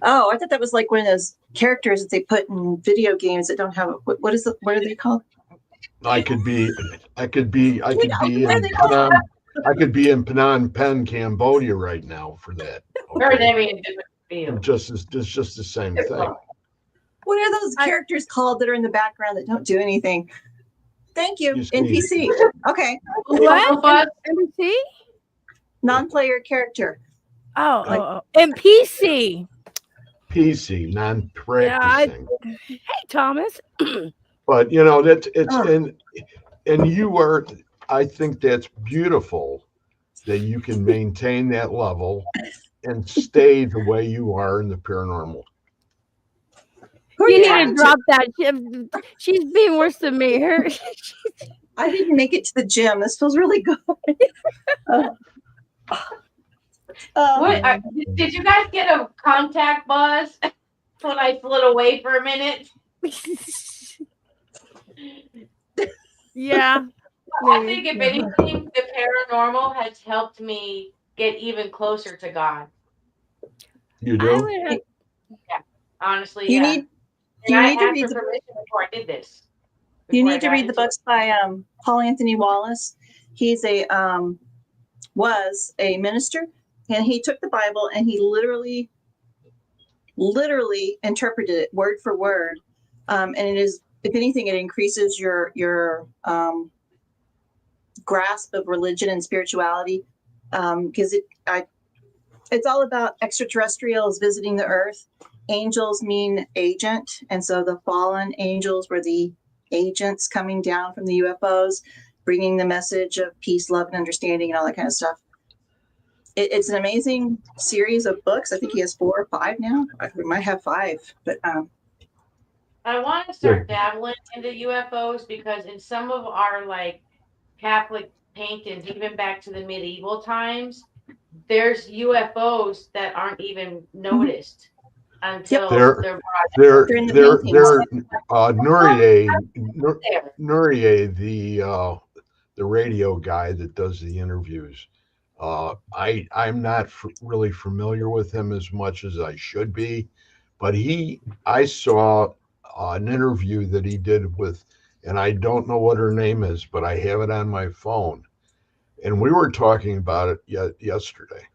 S4: Oh, I thought that was like one of those characters that they put in video games that don't have what are they called?
S3: I could be in
S4: Phnom.
S3: I could be in Phnom Penh, Cambodia right now for that.
S1: Or they mean different field.
S3: It's just the same thing.
S4: What are those characters called that are in the background that don't do anything? Thank you, NPC. Okay.
S2: What? NPC?
S4: Non-player character.
S2: Oh, NPC.
S3: PC, non-practicing.
S2: Hey, Thomas.
S3: But and you are. I think that's beautiful that you can maintain that level and stay the way you are in the paranormal.
S2: You need to drop that. She's being worse than me.
S4: I didn't make it to the gym. This feels really good.
S1: Did you guys get a contact buzz when I slid away for a minute?
S2: Yeah.
S1: I think if anything, the paranormal has helped me get even closer to God.
S3: You do?
S1: Yeah, honestly,
S4: you
S1: yeah.
S4: need to read the
S1: permission before I did this.
S4: You need to read the books by Paul Anthony Wallace. He's was a minister, and he took the Bible and he literally interpreted it word for word. And it is, if anything, it increases your grasp of religion and spirituality, because it's all about extraterrestrials visiting the earth. Angels mean agent, and so the fallen angels were the agents coming down from the UFOs, bringing the message of peace, love, and understanding, and all that kind of stuff. It's an amazing series of books. I think he has 4 or 5 now. We might have 5, but
S1: I want to start dabbling into UFOs because in some of our Catholic paintings, even back to the medieval times, there's UFOs that aren't even noticed until they're
S3: Nurier, the radio guy that does the interviews. I'm not really familiar with him as much as I should be, but I saw an interview that he did with, and I don't know what her name is, but I have it on my phone, and we were talking about it yesterday,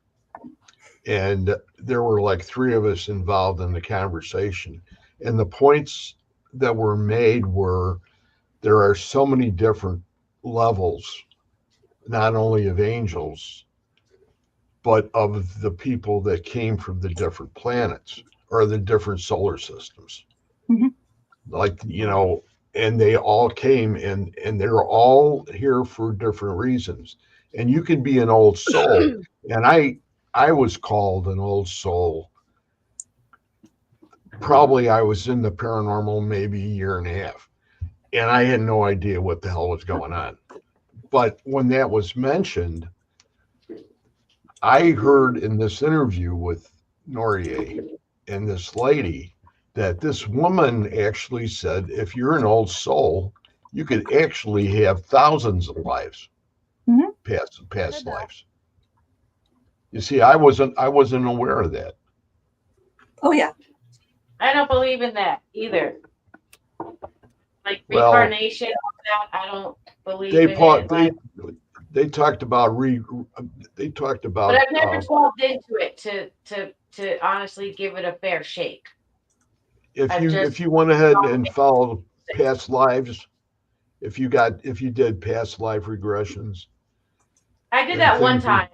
S3: and there were like 3 of us involved in the conversation, and the points that were made were there are so many different levels, not only of angels, but of the people that came from the different planets or the different solar systems.
S4: Mm-hmm.
S3: And they all came and they're all here for different reasons. And you can be an old soul. And I was called an old soul. Probably I was in the paranormal maybe a year and a half. And I had no idea what the hell was going on. But when that was mentioned, I heard in this interview with Norier and this lady that this woman actually said, if you're an old soul, you could actually have thousands of lives, past lives. You see, I wasn't aware of that.
S4: Oh yeah.
S1: I don't believe in that either. Like reincarnation, I don't believe in it.
S3: They talked about
S1: But I've never delved into it to honestly give it a fair shake.
S3: If you went ahead and followed past lives, if you did past life regressions.
S1: I did that one time,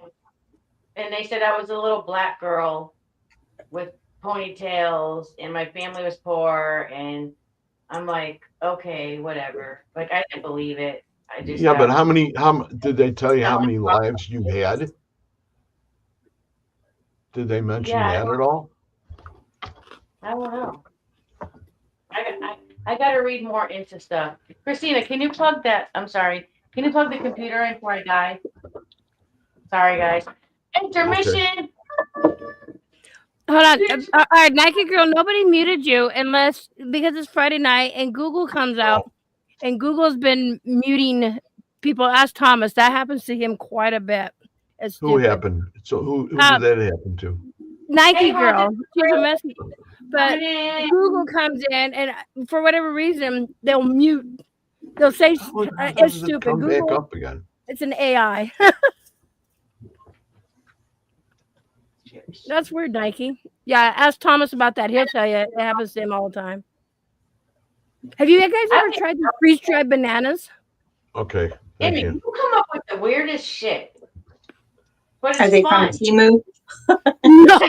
S1: and they said I was a little black girl with ponytails and my family was poor, and I'm like, okay, whatever. Like, I didn't believe it. I just
S3: Yeah, but how did they tell you how many lives you've had? Did they mention that at all?
S1: I don't know. I got to read more into stuff. Christina, can you plug that? I'm sorry. Can you plug the computer in before I die? Sorry, guys. Intermission.
S2: Hold on. All right, Nike girl, nobody muted you unless because it's Friday night and Google comes out, and Google's been muting people. Ask Thomas. That happens to him quite a bit. It's
S3: Who
S2: stupid.
S3: happened? So who did that happen to?
S2: Nike girl. She's a mess. But Google comes in, and for whatever reason, they'll mute. They'll say it's stupid.
S3: Come
S2: Google,
S3: back up again.
S2: It's an AI. That's weird, Nike. Yeah, ask Thomas about that. He'll tell you. It happens to him all the time. Have you guys ever tried the freeze-dried bananas?
S3: Okay.
S1: Amy, you come up with the weirdest shit. But
S4: Are they from Temu?
S2: No.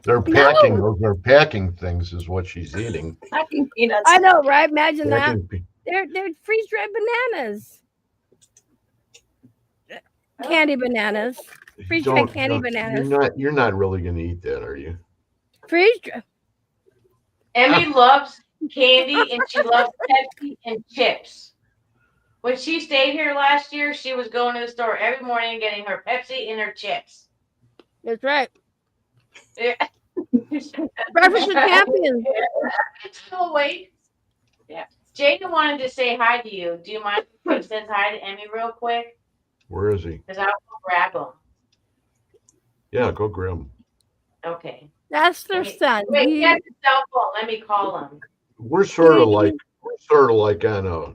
S3: They're packing. No. They're packing things, is what she's eating.
S4: Packing peanuts.
S2: I know, right? Imagine
S3: packing
S2: that. They're freeze-dried bananas. Candy bananas. Freeze-dried candy bananas.
S3: You're not really going to eat that, are you?
S2: Freeze-dried.
S1: Emmy loves candy and she loves Pepsi and chips. When she stayed here last year, she was going to the store every morning and getting her Pepsi and her chips.
S2: That's right.
S1: Yeah.
S2: Breakfast with champions.
S1: Oh, wait. Yeah. Jaden wanted to say hi to you. Do you mind if he says hi to Emmy real quick?
S3: Where is he?
S1: Because I'll go grab him.
S3: Yeah, go grab him.
S1: Okay.
S2: That's their son.
S1: Wait, he has his cell phone. Let me call him.
S3: We're sort of like on a,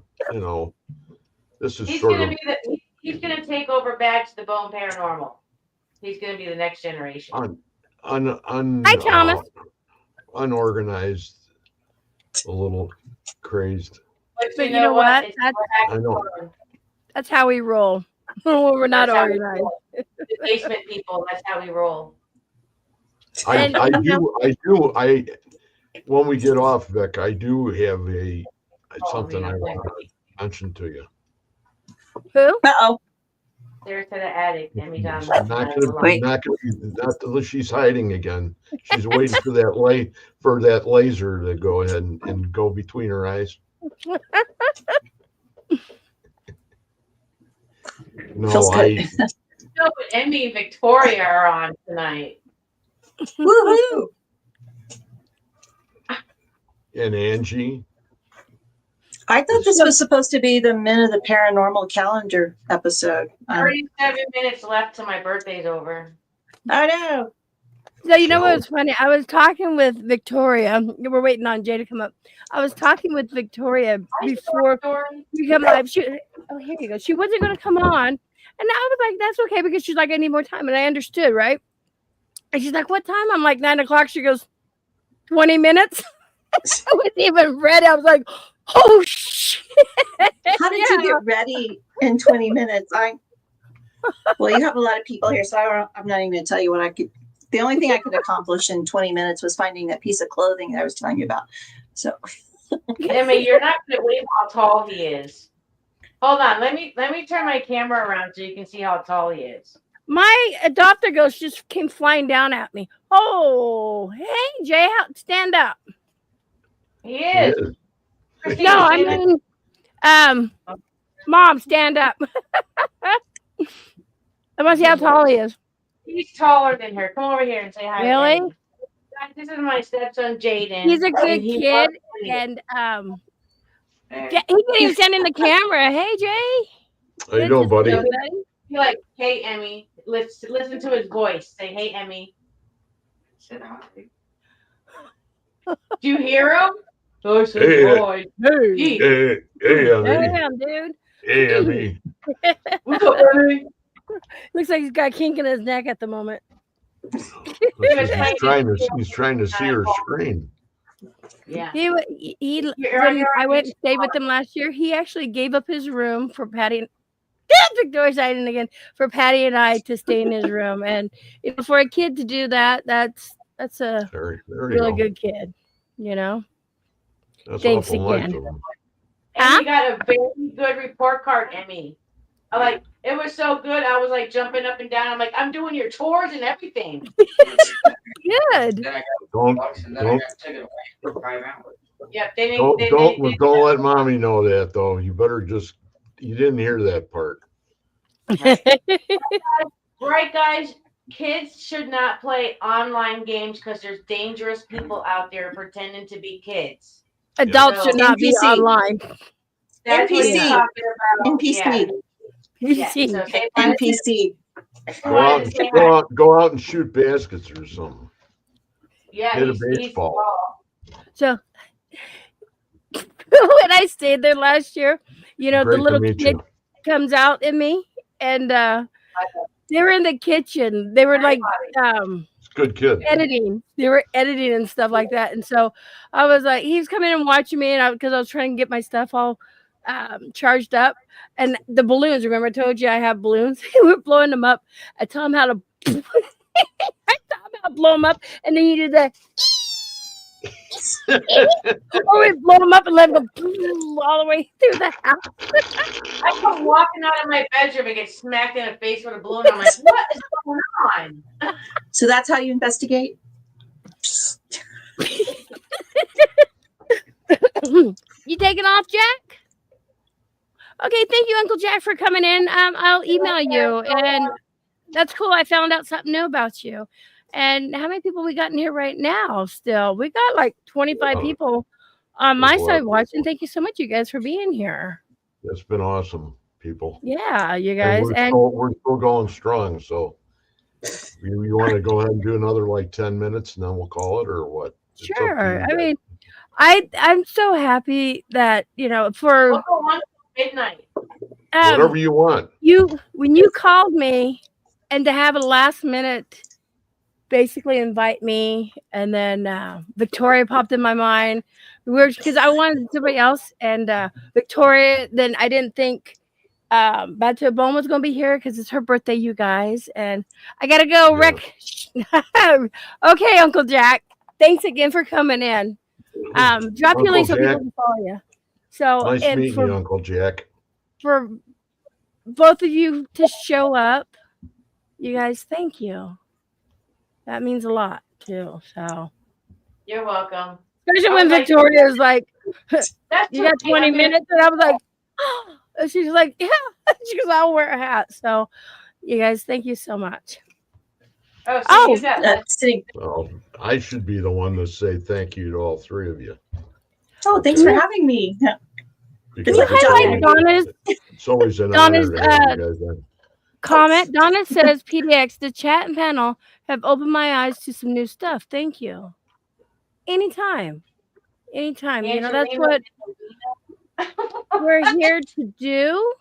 S3: this is
S1: He's
S3: sort
S1: gonna
S3: of.
S1: he's gonna take over Back to the Bone Paranormal. He's gonna be the next generation.
S2: Hi, Thomas.
S3: Unorganized, a little crazed.
S1: But you know what?
S3: I know.
S2: That's how we roll. We're not organized.
S1: The basement people. That's how we roll.
S3: I do. When we get off, Vic, I do have something I want to mention to you.
S2: Who?
S4: Uh-oh.
S1: There's to the attic.
S3: Not unless she's hiding again. She's waiting for that laser to go ahead and go between her eyes. No,
S1: but Emmy and Victoria are on tonight.
S4: Woohoo!
S3: And Angie.
S4: I thought this was supposed to be the Men of the Paranormal calendar episode.
S1: 37 minutes left till my birthday's over.
S4: I know.
S2: So you know what was funny? I was talking with Victoria. We're waiting on Jay to come up. I was talking with Victoria before we come live. Here you go. She wasn't going to come on. And I was like, that's okay, because she's like, I need more time. And I understood, right? And she's like, what time? I'm like, 9 o'clock. She goes, 20 minutes. I wasn't even ready. I was like, oh, shit.
S4: How did you get ready in 20 minutes? Well, you have a lot of people here, so I'm not even going to tell you what I could. The only thing I could accomplish in 20 minutes was finding that piece of clothing that I was telling you about. So,
S1: Emmy, you're not going to believe how tall he is. Hold on, let me turn my camera around so you can see how tall he is.
S2: My adopter ghost just came flying down at me. Oh, hey, Jay, stand up.
S1: He is.
S2: No, I mean, Mom, stand up. I want to see how tall he is.
S1: He's taller than her. Come over here and say hi.
S2: Really?
S1: This is my stepson, Jaden.
S2: He's a good kid, and he didn't even stand in the camera. Hey, Jay.
S3: How you doing, buddy?
S1: You're like, hey, Emmy. Listen to his voice. Say, hey, Emmy. Say hi. Do you hear him? Oh,
S3: hey,
S1: boy.
S3: Hey, Emmy.
S2: Damn, dude.
S3: Hey, Emmy.
S1: What's up, Emmy?
S2: Looks like he's got a kink in his neck at the moment.
S3: He's trying to see her screen.
S1: Yeah.
S2: When I went and stayed with him last year, he actually gave up his room for Patty Victoria's hiding again for Patty and I to stay in his room. And for a kid to do that, that's a really good kid.
S3: That's
S2: Thanks
S3: awful
S2: again.
S3: nice of him.
S1: And you got a very good report card, Emmy. It was so good. I was like jumping up and down. I'm like, I'm doing your tours and everything.
S2: Good.
S3: Don't let mommy know that though. You better you didn't hear that part.
S1: Right, guys. Kids should not play online games because there's dangerous people out there pretending to be kids.
S2: Adults should not be online.
S1: That's what he's talking about.
S4: NPC.
S1: Yeah. So
S4: NPC.
S3: Go out and shoot baskets or something.
S1: Yeah,
S3: hit a baseball.
S2: So when I stayed there last year, the little kid comes out in me, and they were in the kitchen. They were like
S3: good kid
S2: editing. They were editing and stuff like that. And so I was like, he was coming and watching me, and because I was trying to get my stuff all charged up, and the balloons. Remember, I told you I have balloons. We're blowing them up. I taught him how to. Blow them up, and then you did that. Or we blow them up and let them go all the way through the house.
S1: I come walking out of my bedroom and get smacked in the face with a balloon. I'm like, what is going on?
S4: So that's how you investigate?
S2: You taking off, Jack? Okay, thank you, Uncle Jack, for coming in. I'll email you, and that's cool. I found out something new about you. And how many people we got in here right now? Still, we got like 25 people on my side watching. Thank you so much, you guys, for being here.
S3: It's been awesome, people.
S2: Yeah, you guys,
S3: we're still going strong. So, you want to go ahead and do another like 10 minutes, and then we'll call it, or what?
S2: Sure. I mean, I'm so happy that for
S1: we'll go on midnight.
S3: Whatever you want.
S2: When you called me, and to have a last minute. Basically invite me, and then Victoria popped in my mind. Because I wanted somebody else, and Victoria. Then I didn't think Bad to a Bone was going to be here because it's her birthday, you guys, and I gotta go. Yeah. Rick. Okay, Uncle Jack. Thanks again for coming in. Drop your link so people can follow you. So
S3: nice meeting you, Uncle Jack.
S2: For both of you to show up, you guys, thank you. That means a lot too. So
S1: you're welcome.
S2: Especially when Victoria is like, "You got 20 minutes," and I was like, "Oh," and she's like, "Yeah." She goes, "I'll wear a hat." So, you guys, thank you so much.
S3: Well, I should be the one to say thank you to all three of you.
S4: Oh, thanks for having me.
S2: Can you highlight Donna's?
S3: It's always an honor to have you guys in.
S2: Comment. Donna says, PDX, the chat and panel have opened my eyes to some new stuff. Thank you. Anytime. That's what we're here to do.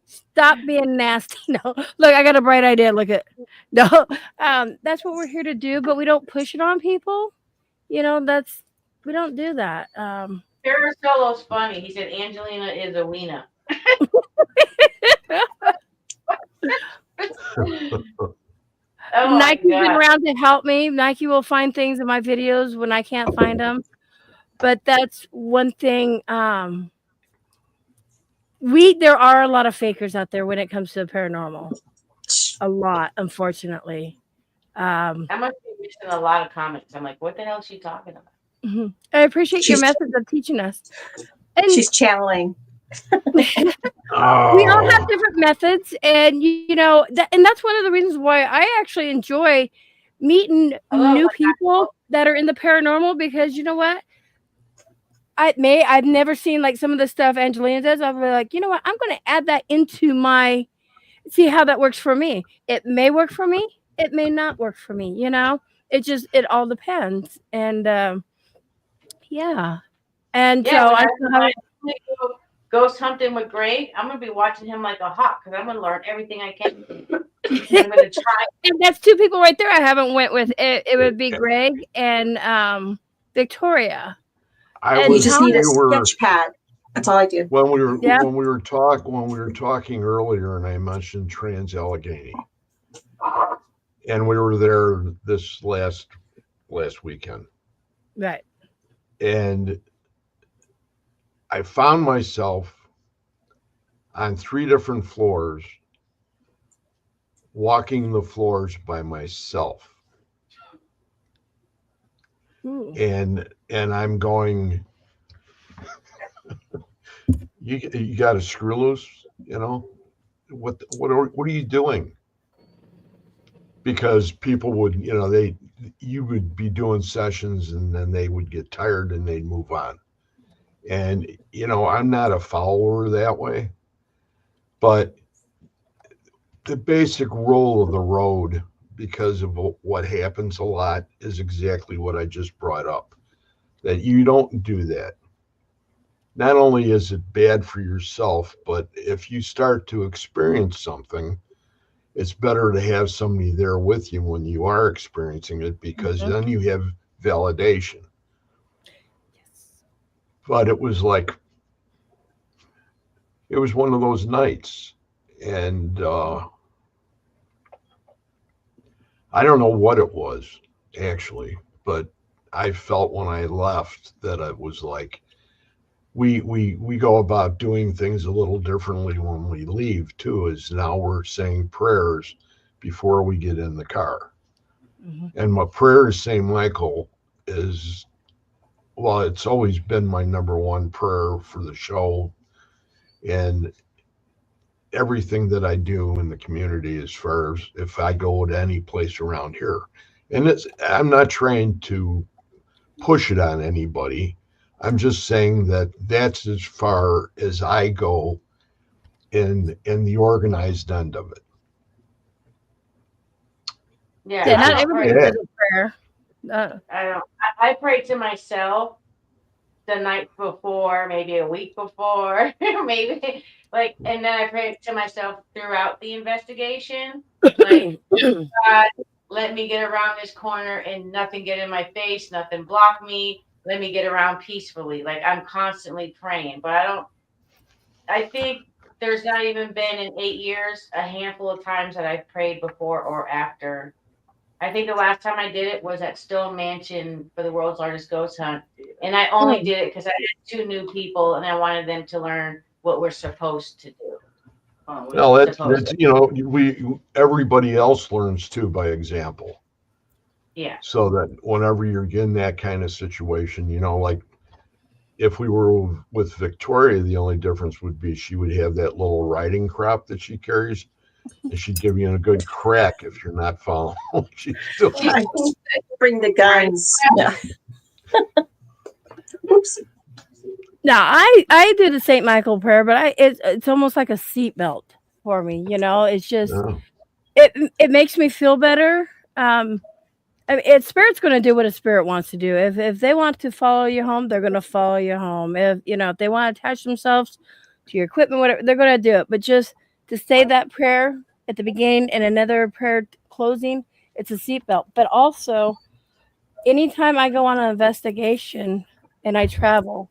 S2: Stop being nasty. No, look, I got a bright idea. Look at that's what we're here to do, but we don't push it on people. We don't do that.
S1: Parasolo's funny. He said Angelina is a wiener.
S2: Nike's been around to help me. Nike will find things in my videos when I can't find them. But that's one thing. There are a lot of fakers out there when it comes to the paranormal. A lot, unfortunately.
S1: I must be missing a lot of comments. I'm like, what the hell is she talking about?
S2: Mm-hmm. I appreciate your method of teaching us. And
S4: she's channeling.
S2: We all have different methods, and and that's one of the reasons why I actually enjoy meeting new people that are in the paranormal, because you know what, I've never seen like some of the stuff Angelina does. I'll be like, you know what, I'm going to add that into my, see how that works for me. It may work for me, it may not work for me. It all depends. And and so I
S1: ghost hunting with Greg. I'm gonna be watching him like a hawk because I'm gonna learn everything I can. I'm gonna try.
S2: And that's two people right there I haven't went with. It would be Greg and Victoria.
S4: You just need a sketch pad. That's all I do.
S3: When we were talking earlier, and I mentioned Trans Allegheny, and we were there this last weekend,
S2: Right.
S3: and I found myself on 3 different floors, walking the floors by myself.
S2: Ooh.
S3: And I'm going, you got a screw loose, you know? What are you doing? Because people would, you would be doing sessions and then they would get tired and they'd move on. And I'm not a follower that way, but the basic rule of the road, because of what happens a lot, is exactly what I just brought up, that you don't do that. Not only is it bad for yourself, but if you start to experience something, it's better to have somebody there with you when you are experiencing it, because then you have validation.
S2: Yes.
S3: But it was one of those nights, and I don't know what it was actually, but I felt when I left that it was like we go about doing things a little differently when we leave too. Is now we're saying prayers before we get in the car, and my prayer to St. Michael is, well, it's always been my number one prayer for the show and everything that I do in the community, as far as if I go to any place around here. And I'm not trying to push it on anybody. I'm just saying that that's as far as I go in the organized end of it.
S2: Yeah, not everybody does a prayer.
S1: I pray to myself the night before, maybe a week before, maybe and then I pray to myself throughout the investigation. Like, God, let me get around this corner and nothing get in my face, nothing block me. Let me get around peacefully. Like, I'm constantly praying, but I think there's not even been in 8 years a handful of times that I've prayed before or after. I think the last time I did it was at Stone Mansion for the world's largest ghost hunt. And I only did it because I had 2 new people and I wanted them to learn what we're supposed to do.
S3: Well, that's everybody else learns too by example.
S1: Yeah.
S3: So that whenever you're in that kind of situation, like if we were with Victoria, the only difference would be she would have that little riding crop that she carries, and she'd give you a good crack if you're not following what she's doing.
S4: Bring the guns. Yeah. Oops.
S2: Now I do the St. Michael prayer, but it's almost like a seatbelt for me. It's just it makes me feel better. Spirit's going to do what a spirit wants to do. If they want to follow you home, they're going to follow you home. If they want to attach themselves to your equipment, whatever, they're going to do it. But just to say that prayer at the beginning and another prayer closing, it's a seatbelt. But also, anytime I go on an investigation and I travel,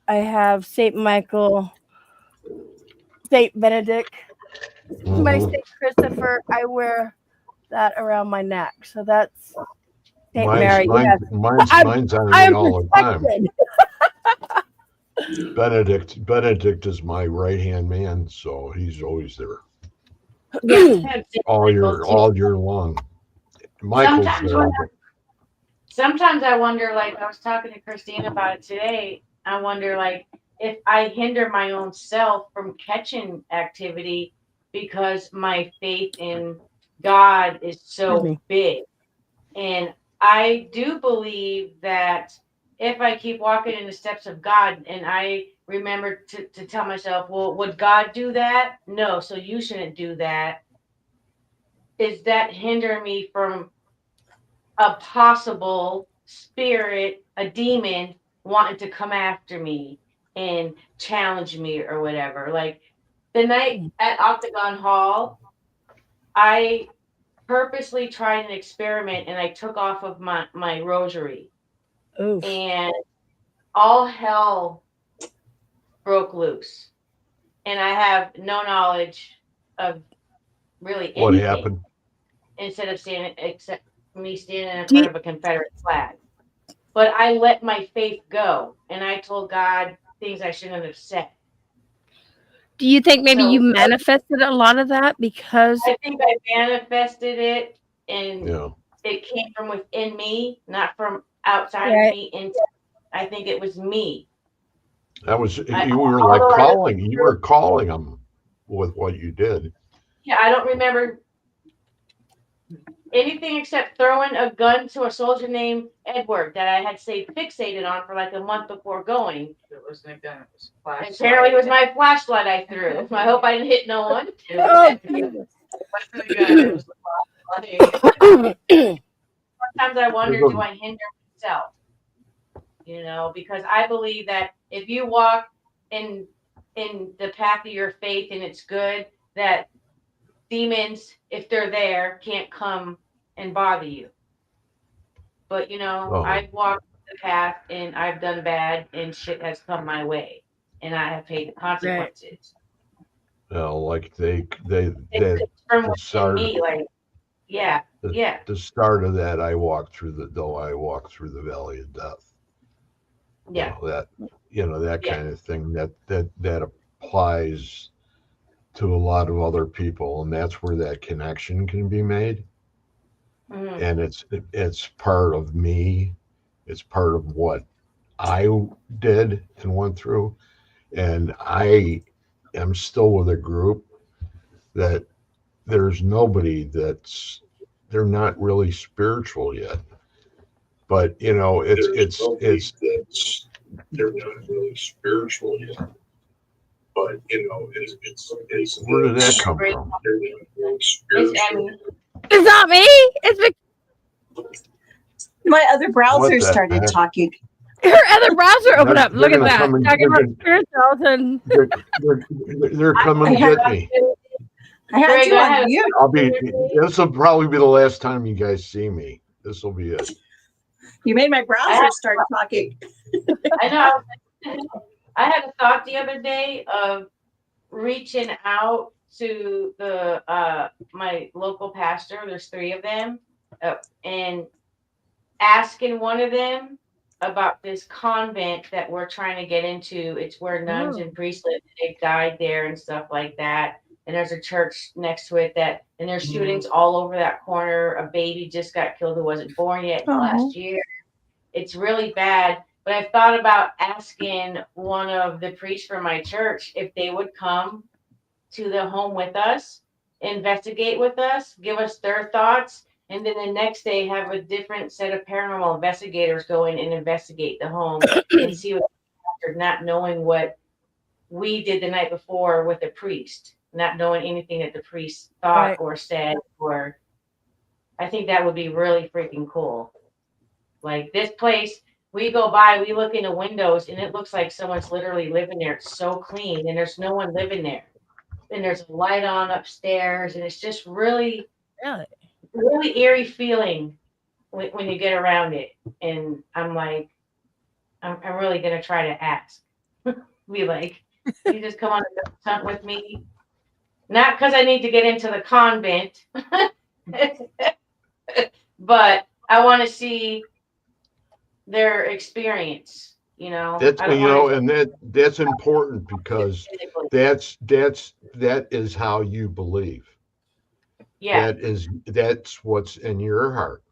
S2: I have St. Michael, St. Benedict, my St. Christopher. I wear that around my neck. So that's St. Mary.
S3: Mine's on me all the time. Benedict is my right hand man, so he's always there.
S1: Yeah,
S3: all year long. Michael's
S1: sometimes I wonder, like I was talking to Christine about it today, I wonder like if I hinder my own self from catching activity because my faith in God is so big. And I do believe that if I keep walking in the steps of God and I remember to tell myself, well, would God do that? No, so you shouldn't do that. Is that hindering me from a possible spirit, a demon wanting to come after me and challenge me or whatever? Like the night at Octagon Hall, I purposely tried an experiment and I took off of my rosary.
S2: Oof.
S1: And all hell broke loose. And I have no knowledge of really
S3: What
S1: anything
S3: happened?
S1: instead of except me standing in
S2: Do
S1: front
S2: you,
S1: of a Confederate flag. But I let my faith go, and I told God things I shouldn't have said.
S2: do you think maybe you
S1: So
S2: manifested a lot of that because
S1: I think I manifested it, and
S3: Yeah.
S1: it came from within me, not from outside of
S2: right?
S1: me. I think it was me.
S3: That was
S1: I,
S3: you were like
S1: although I
S3: calling. You were calling them with what you did.
S1: yeah, I don't remember anything except throwing a gun to a soldier named Edward that I had stayed fixated on for like a month before going.
S5: It wasn't a gun, it was a flashlight.
S1: Apparently, it was my flashlight I threw. I hope I didn't hit no one.
S2: Oh, Jesus.
S5: It wasn't a gun, it was a flashlight.
S1: Sometimes I wonder, do I hinder myself? You know, because I believe that if you walk in the path of your faith and it's good, that demons, if they're there, can't come and bother you. But you know,
S3: Oh,
S1: I've walked the path and I've done bad and shit has come my way and I have paid the consequences.
S3: like they
S1: It's from
S3: the
S1: within
S3: start
S1: me, like yeah.
S3: the start of that. I walked through the valley of death.
S1: Yeah.
S3: That kind of thing that applies to a lot of other people, and that's where that connection can be made.
S1: Mm-hmm.
S3: And it's part of me. It's part of what I did and went through, and I am still with a group that there's nobody they're not really spiritual yet, but it's they're not really spiritual yet. But it's where did that come from? They're not really spiritual.
S2: It's not me. It's
S4: My other browser
S3: What the
S4: started
S3: heck?
S4: talking.
S2: her other browser opened up. Look
S3: They're
S2: at
S3: gonna
S2: that.
S3: come and
S2: Talking about spirituals and
S3: they're coming to get me.
S4: I had
S1: Greg,
S4: you
S1: I
S4: on
S1: had a
S4: mute.
S3: This will probably be the last time you guys see me. This will be it.
S4: You made my browser start talking.
S1: I know. I had a thought the other day of reaching out to the my local pastor. There's 3 of them, and asking one of them about this convent that we're trying to get into. It's where nuns and priests live. They died there and stuff like that. And there's a church next to it and there's shootings all over that corner. A baby just got killed who wasn't born yet last year. It's really bad. But I thought about asking one of the priests from my church if they would come to the home with us, investigate with us, give us their thoughts, and then the next day have a different set of paranormal investigators go in and investigate the home and see what they're not knowing what we did the night before with the priest, not knowing anything that the priest thought or said, or I think that would be really freaking cool. Like this place, we go by, we look in the windows, and it looks like someone's literally living there. It's so clean, and there's no one living there. And there's a light on upstairs, and it's just really eerie feeling when you get around it. And I'm like, I'm really gonna try to ask. Be like, you just come on a hunt with me, not because I need to get into the convent, but I want to see their experience.
S3: That's important because that is how you believe.
S1: Yeah.
S3: That's what's in your heart.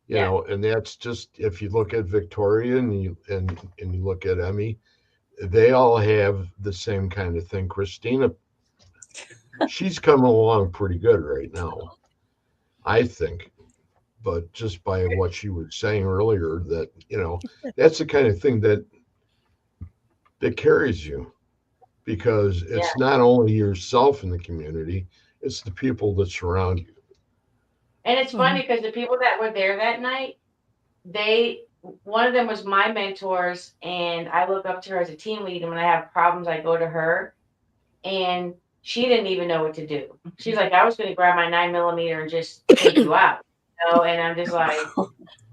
S3: And that's just if you look at Victoria and you look at Emmy, they all have the same kind of thing. Christina, she's coming along pretty good right now, I think. But just by what she was saying earlier, that that's the kind of thing that carries you, because it's not only yourself in the community, it's the people that surround you.
S1: And it's funny because the people that were there that night, one of them was my mentors, and I look up to her as a team lead. And when I have problems, I go to her, and she didn't even know what to do. She's like, I was going to grab my 9mm and just take you out, and I'm just like,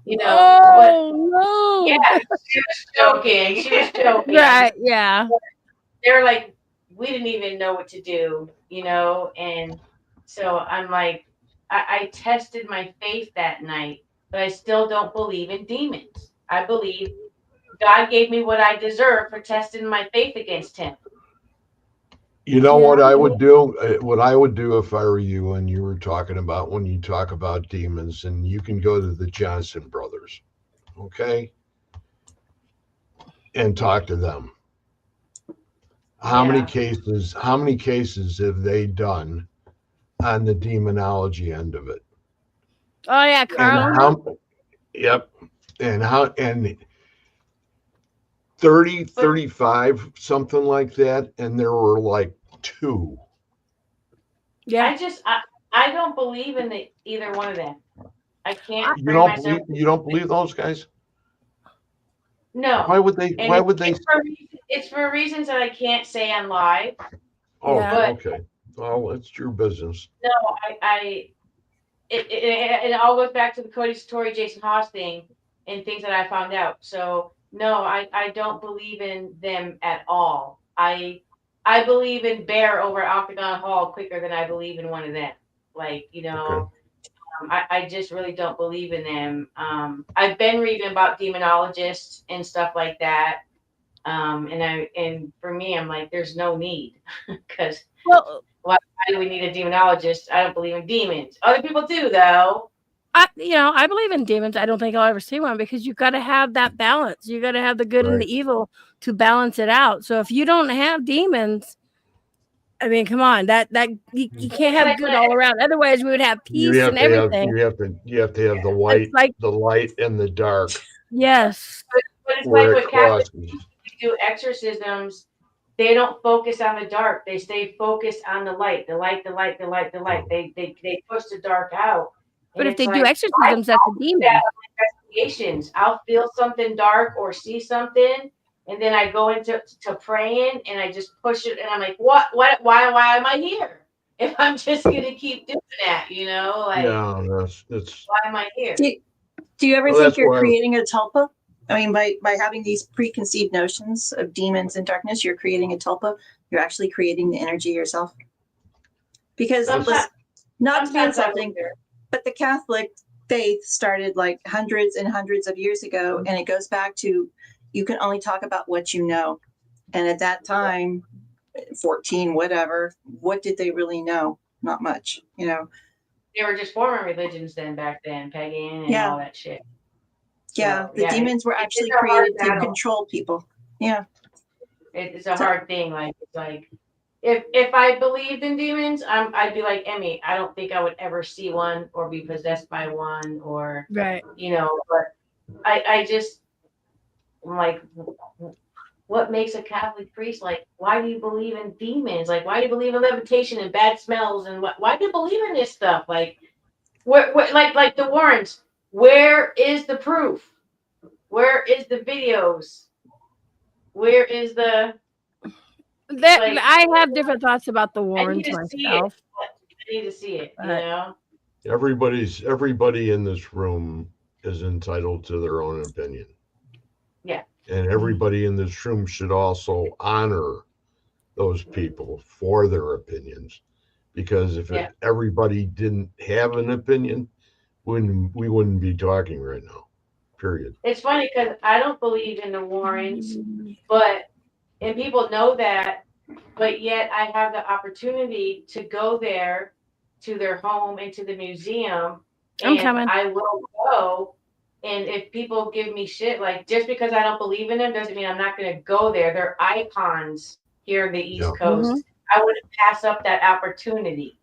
S2: no.
S1: Yeah, she was joking.
S2: Right, yeah.
S1: they're like, we didn't even know what to do, you know? And so I'm like, I tested my faith that night, but I still don't believe in demons. I believe God gave me what I deserve for testing my faith against him.
S3: You know what I would do? What I would do if I were you, and you were talking about when you talk about demons, and you can go to the Johnson brothers, okay, and talk to them. How many cases have they done on the demonology end of it?
S2: Oh yeah, Carl.
S3: Yep. And 30, 35, something like that, and there were like 2.
S2: Yeah.
S1: I don't believe in either one of them. I can't.
S3: You don't believe those guys?
S1: No.
S3: Why would they?
S1: And it's for reasons that I can't say on live.
S3: Oh, okay. Well, it's your business.
S1: No, it all goes back to the Cody Satori, Jason Haas thing and things that I found out. So no, I don't believe in them at all. I believe in Bear over at Octagon Hall quicker than I believe in one of them. Like, you know, I just really don't believe in them. I've been reading about demonologists and stuff like that. And for me, I'm like, there's no need because why do we need a demonologist? I don't believe in demons. Other people do, though.
S2: I believe in demons. I don't think I'll ever see one because you've got to have that balance. You got to have the good and the evil to balance it out. So if you don't have demons, I mean, come on, that you can't have good all around. Otherwise, we would have peace and everything.
S3: You have to have the light and the dark.
S2: Yes.
S1: But it's like with Catholics, do exorcisms. They don't focus on the dark. They stay focused on the light. The light. They push the dark out.
S2: But if they do exorcisms, that's a demon.
S1: Investigations. I'll feel something dark or see something, and then I go into praying, and I just push it, and I'm like, what? Why am I here? If I'm just gonna keep doing that, you know, like,
S3: that's
S1: why am I here?
S4: Do you ever think you're creating a tulpa? I mean, by having these preconceived notions of demons and darkness, you're creating a tulpa. You're actually creating the energy yourself. Because not to be something, but the Catholic faith started like hundreds and hundreds of years ago, and it goes back to you can only talk about what you know. And at that time, 14, whatever, what did they really know? Not much, you know.
S1: They were just forming religions back then, pagan and all that shit.
S4: Yeah, the demons were actually created to control people. Yeah.
S1: It's a hard thing. Like, it's like, if I believed in demons, I'd be like Emmy. I don't think I would ever see one or be possessed by one or, you know, but I'm like, what makes a Catholic priest? Like, why do you believe in demons? Like, why do you believe in levitation and bad smells? And why do you believe in this stuff? Like, where like the Warrens, where is the proof? Where is the videos? Where is the...
S2: I have different thoughts about the Warrens myself.
S1: I need to see it, you know?
S3: Everybody in this room is entitled to their own opinion.
S1: Yeah.
S3: And everybody in this room should also honor those people for their opinions. Because if everybody didn't have an opinion, we wouldn't be talking right now. Period.
S1: It's funny because I don't believe in the Warrens, and people know that, but yet I have the opportunity to go there, to their home and to the museum, and I will go. And if people give me shit, like, just because I don't believe in them doesn't mean I'm not going to go there. They're icons here in the East Coast. I wouldn't pass up that opportunity,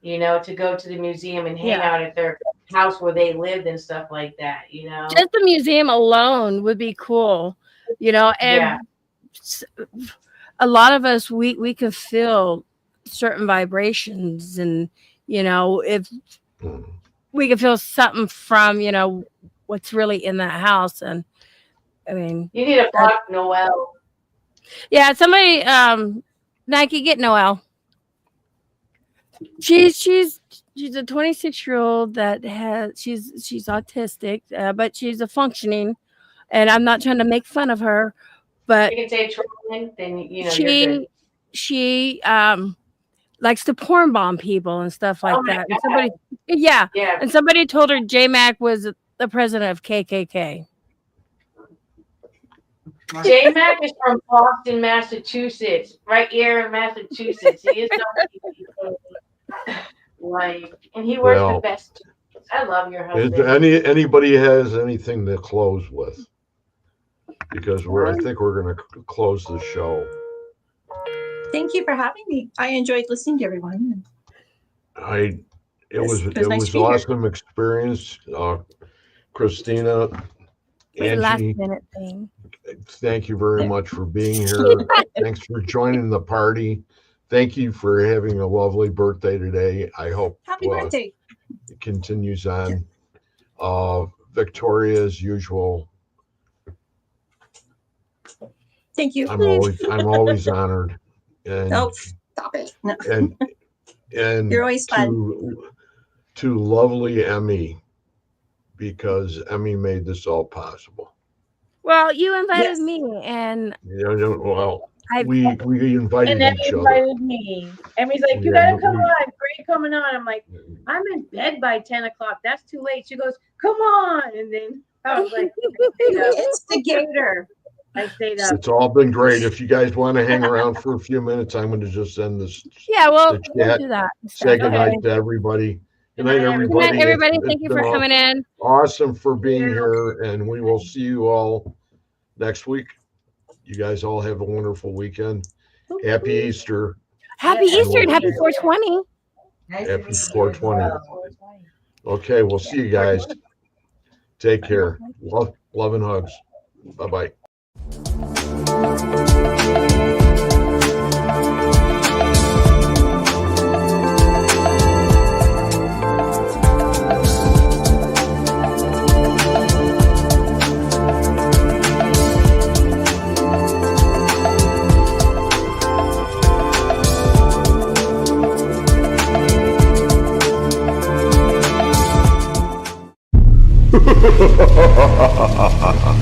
S1: you know, to go to the museum and hang out at their house where they lived and stuff like that, you know.
S2: Just the museum alone would be cool, you know. And a lot of us, we can feel certain vibrations, and you know, if we can feel something from, you know, what's really in that house. And I mean,
S1: you need to block Noelle.
S2: Yeah, somebody, Nike, get Noelle. She's a 26-year-old that she's autistic, but she's a functioning, and I'm not trying to make fun of her, but
S1: You can say trolling, then you know you're good.
S2: she likes to porn bomb people and stuff like that. And somebody, yeah, and somebody told her J Mac was the president of KKK.
S1: J Mac is from Boston, Massachusetts, right here in Massachusetts. He is so like, and he wears the best. I love your husband.
S3: Anybody has anything to close with? Because I think we're going to close the show.
S4: Thank you for having me. I enjoyed listening to everyone.
S3: It was nice awesome experience. Christina, Angie,
S2: last minute thing.
S3: Thank you very much for being here. Thanks for joining the party. Thank you for having a lovely birthday today. I hope
S4: happy birthday.
S3: It continues on. Victoria, as usual.
S4: Thank you.
S3: I'm always honored. And,
S4: stop it. No.
S3: And
S4: you're always fun.
S3: To lovely Emmy, because Emmy made this all possible.
S2: Well, you invited me, and
S3: we invited
S6: and
S3: each other.
S6: Invited me. Emmy's like, you gotta come on. Where are you coming on? I'm like, I'm in bed by 10 o'clock. That's too late. She goes, come on. And then I was like,
S4: instigator.
S6: I stayed up.
S3: It's all been great. If you guys want to hang around for a few minutes, I'm going to just end this.
S2: Yeah, we'll do that.
S3: Say goodnight to everybody. Good night, everybody.
S2: Good night, everybody. Thank you for coming in.
S3: Awesome for being here, and we will see you all next week. You guys all have a wonderful weekend. Happy Easter.
S2: Happy Easter and happy 420.
S3: Happy 420. Okay, we'll see you guys. Take care. Love and hugs. Bye-bye. Ha ha ha ha ha ha.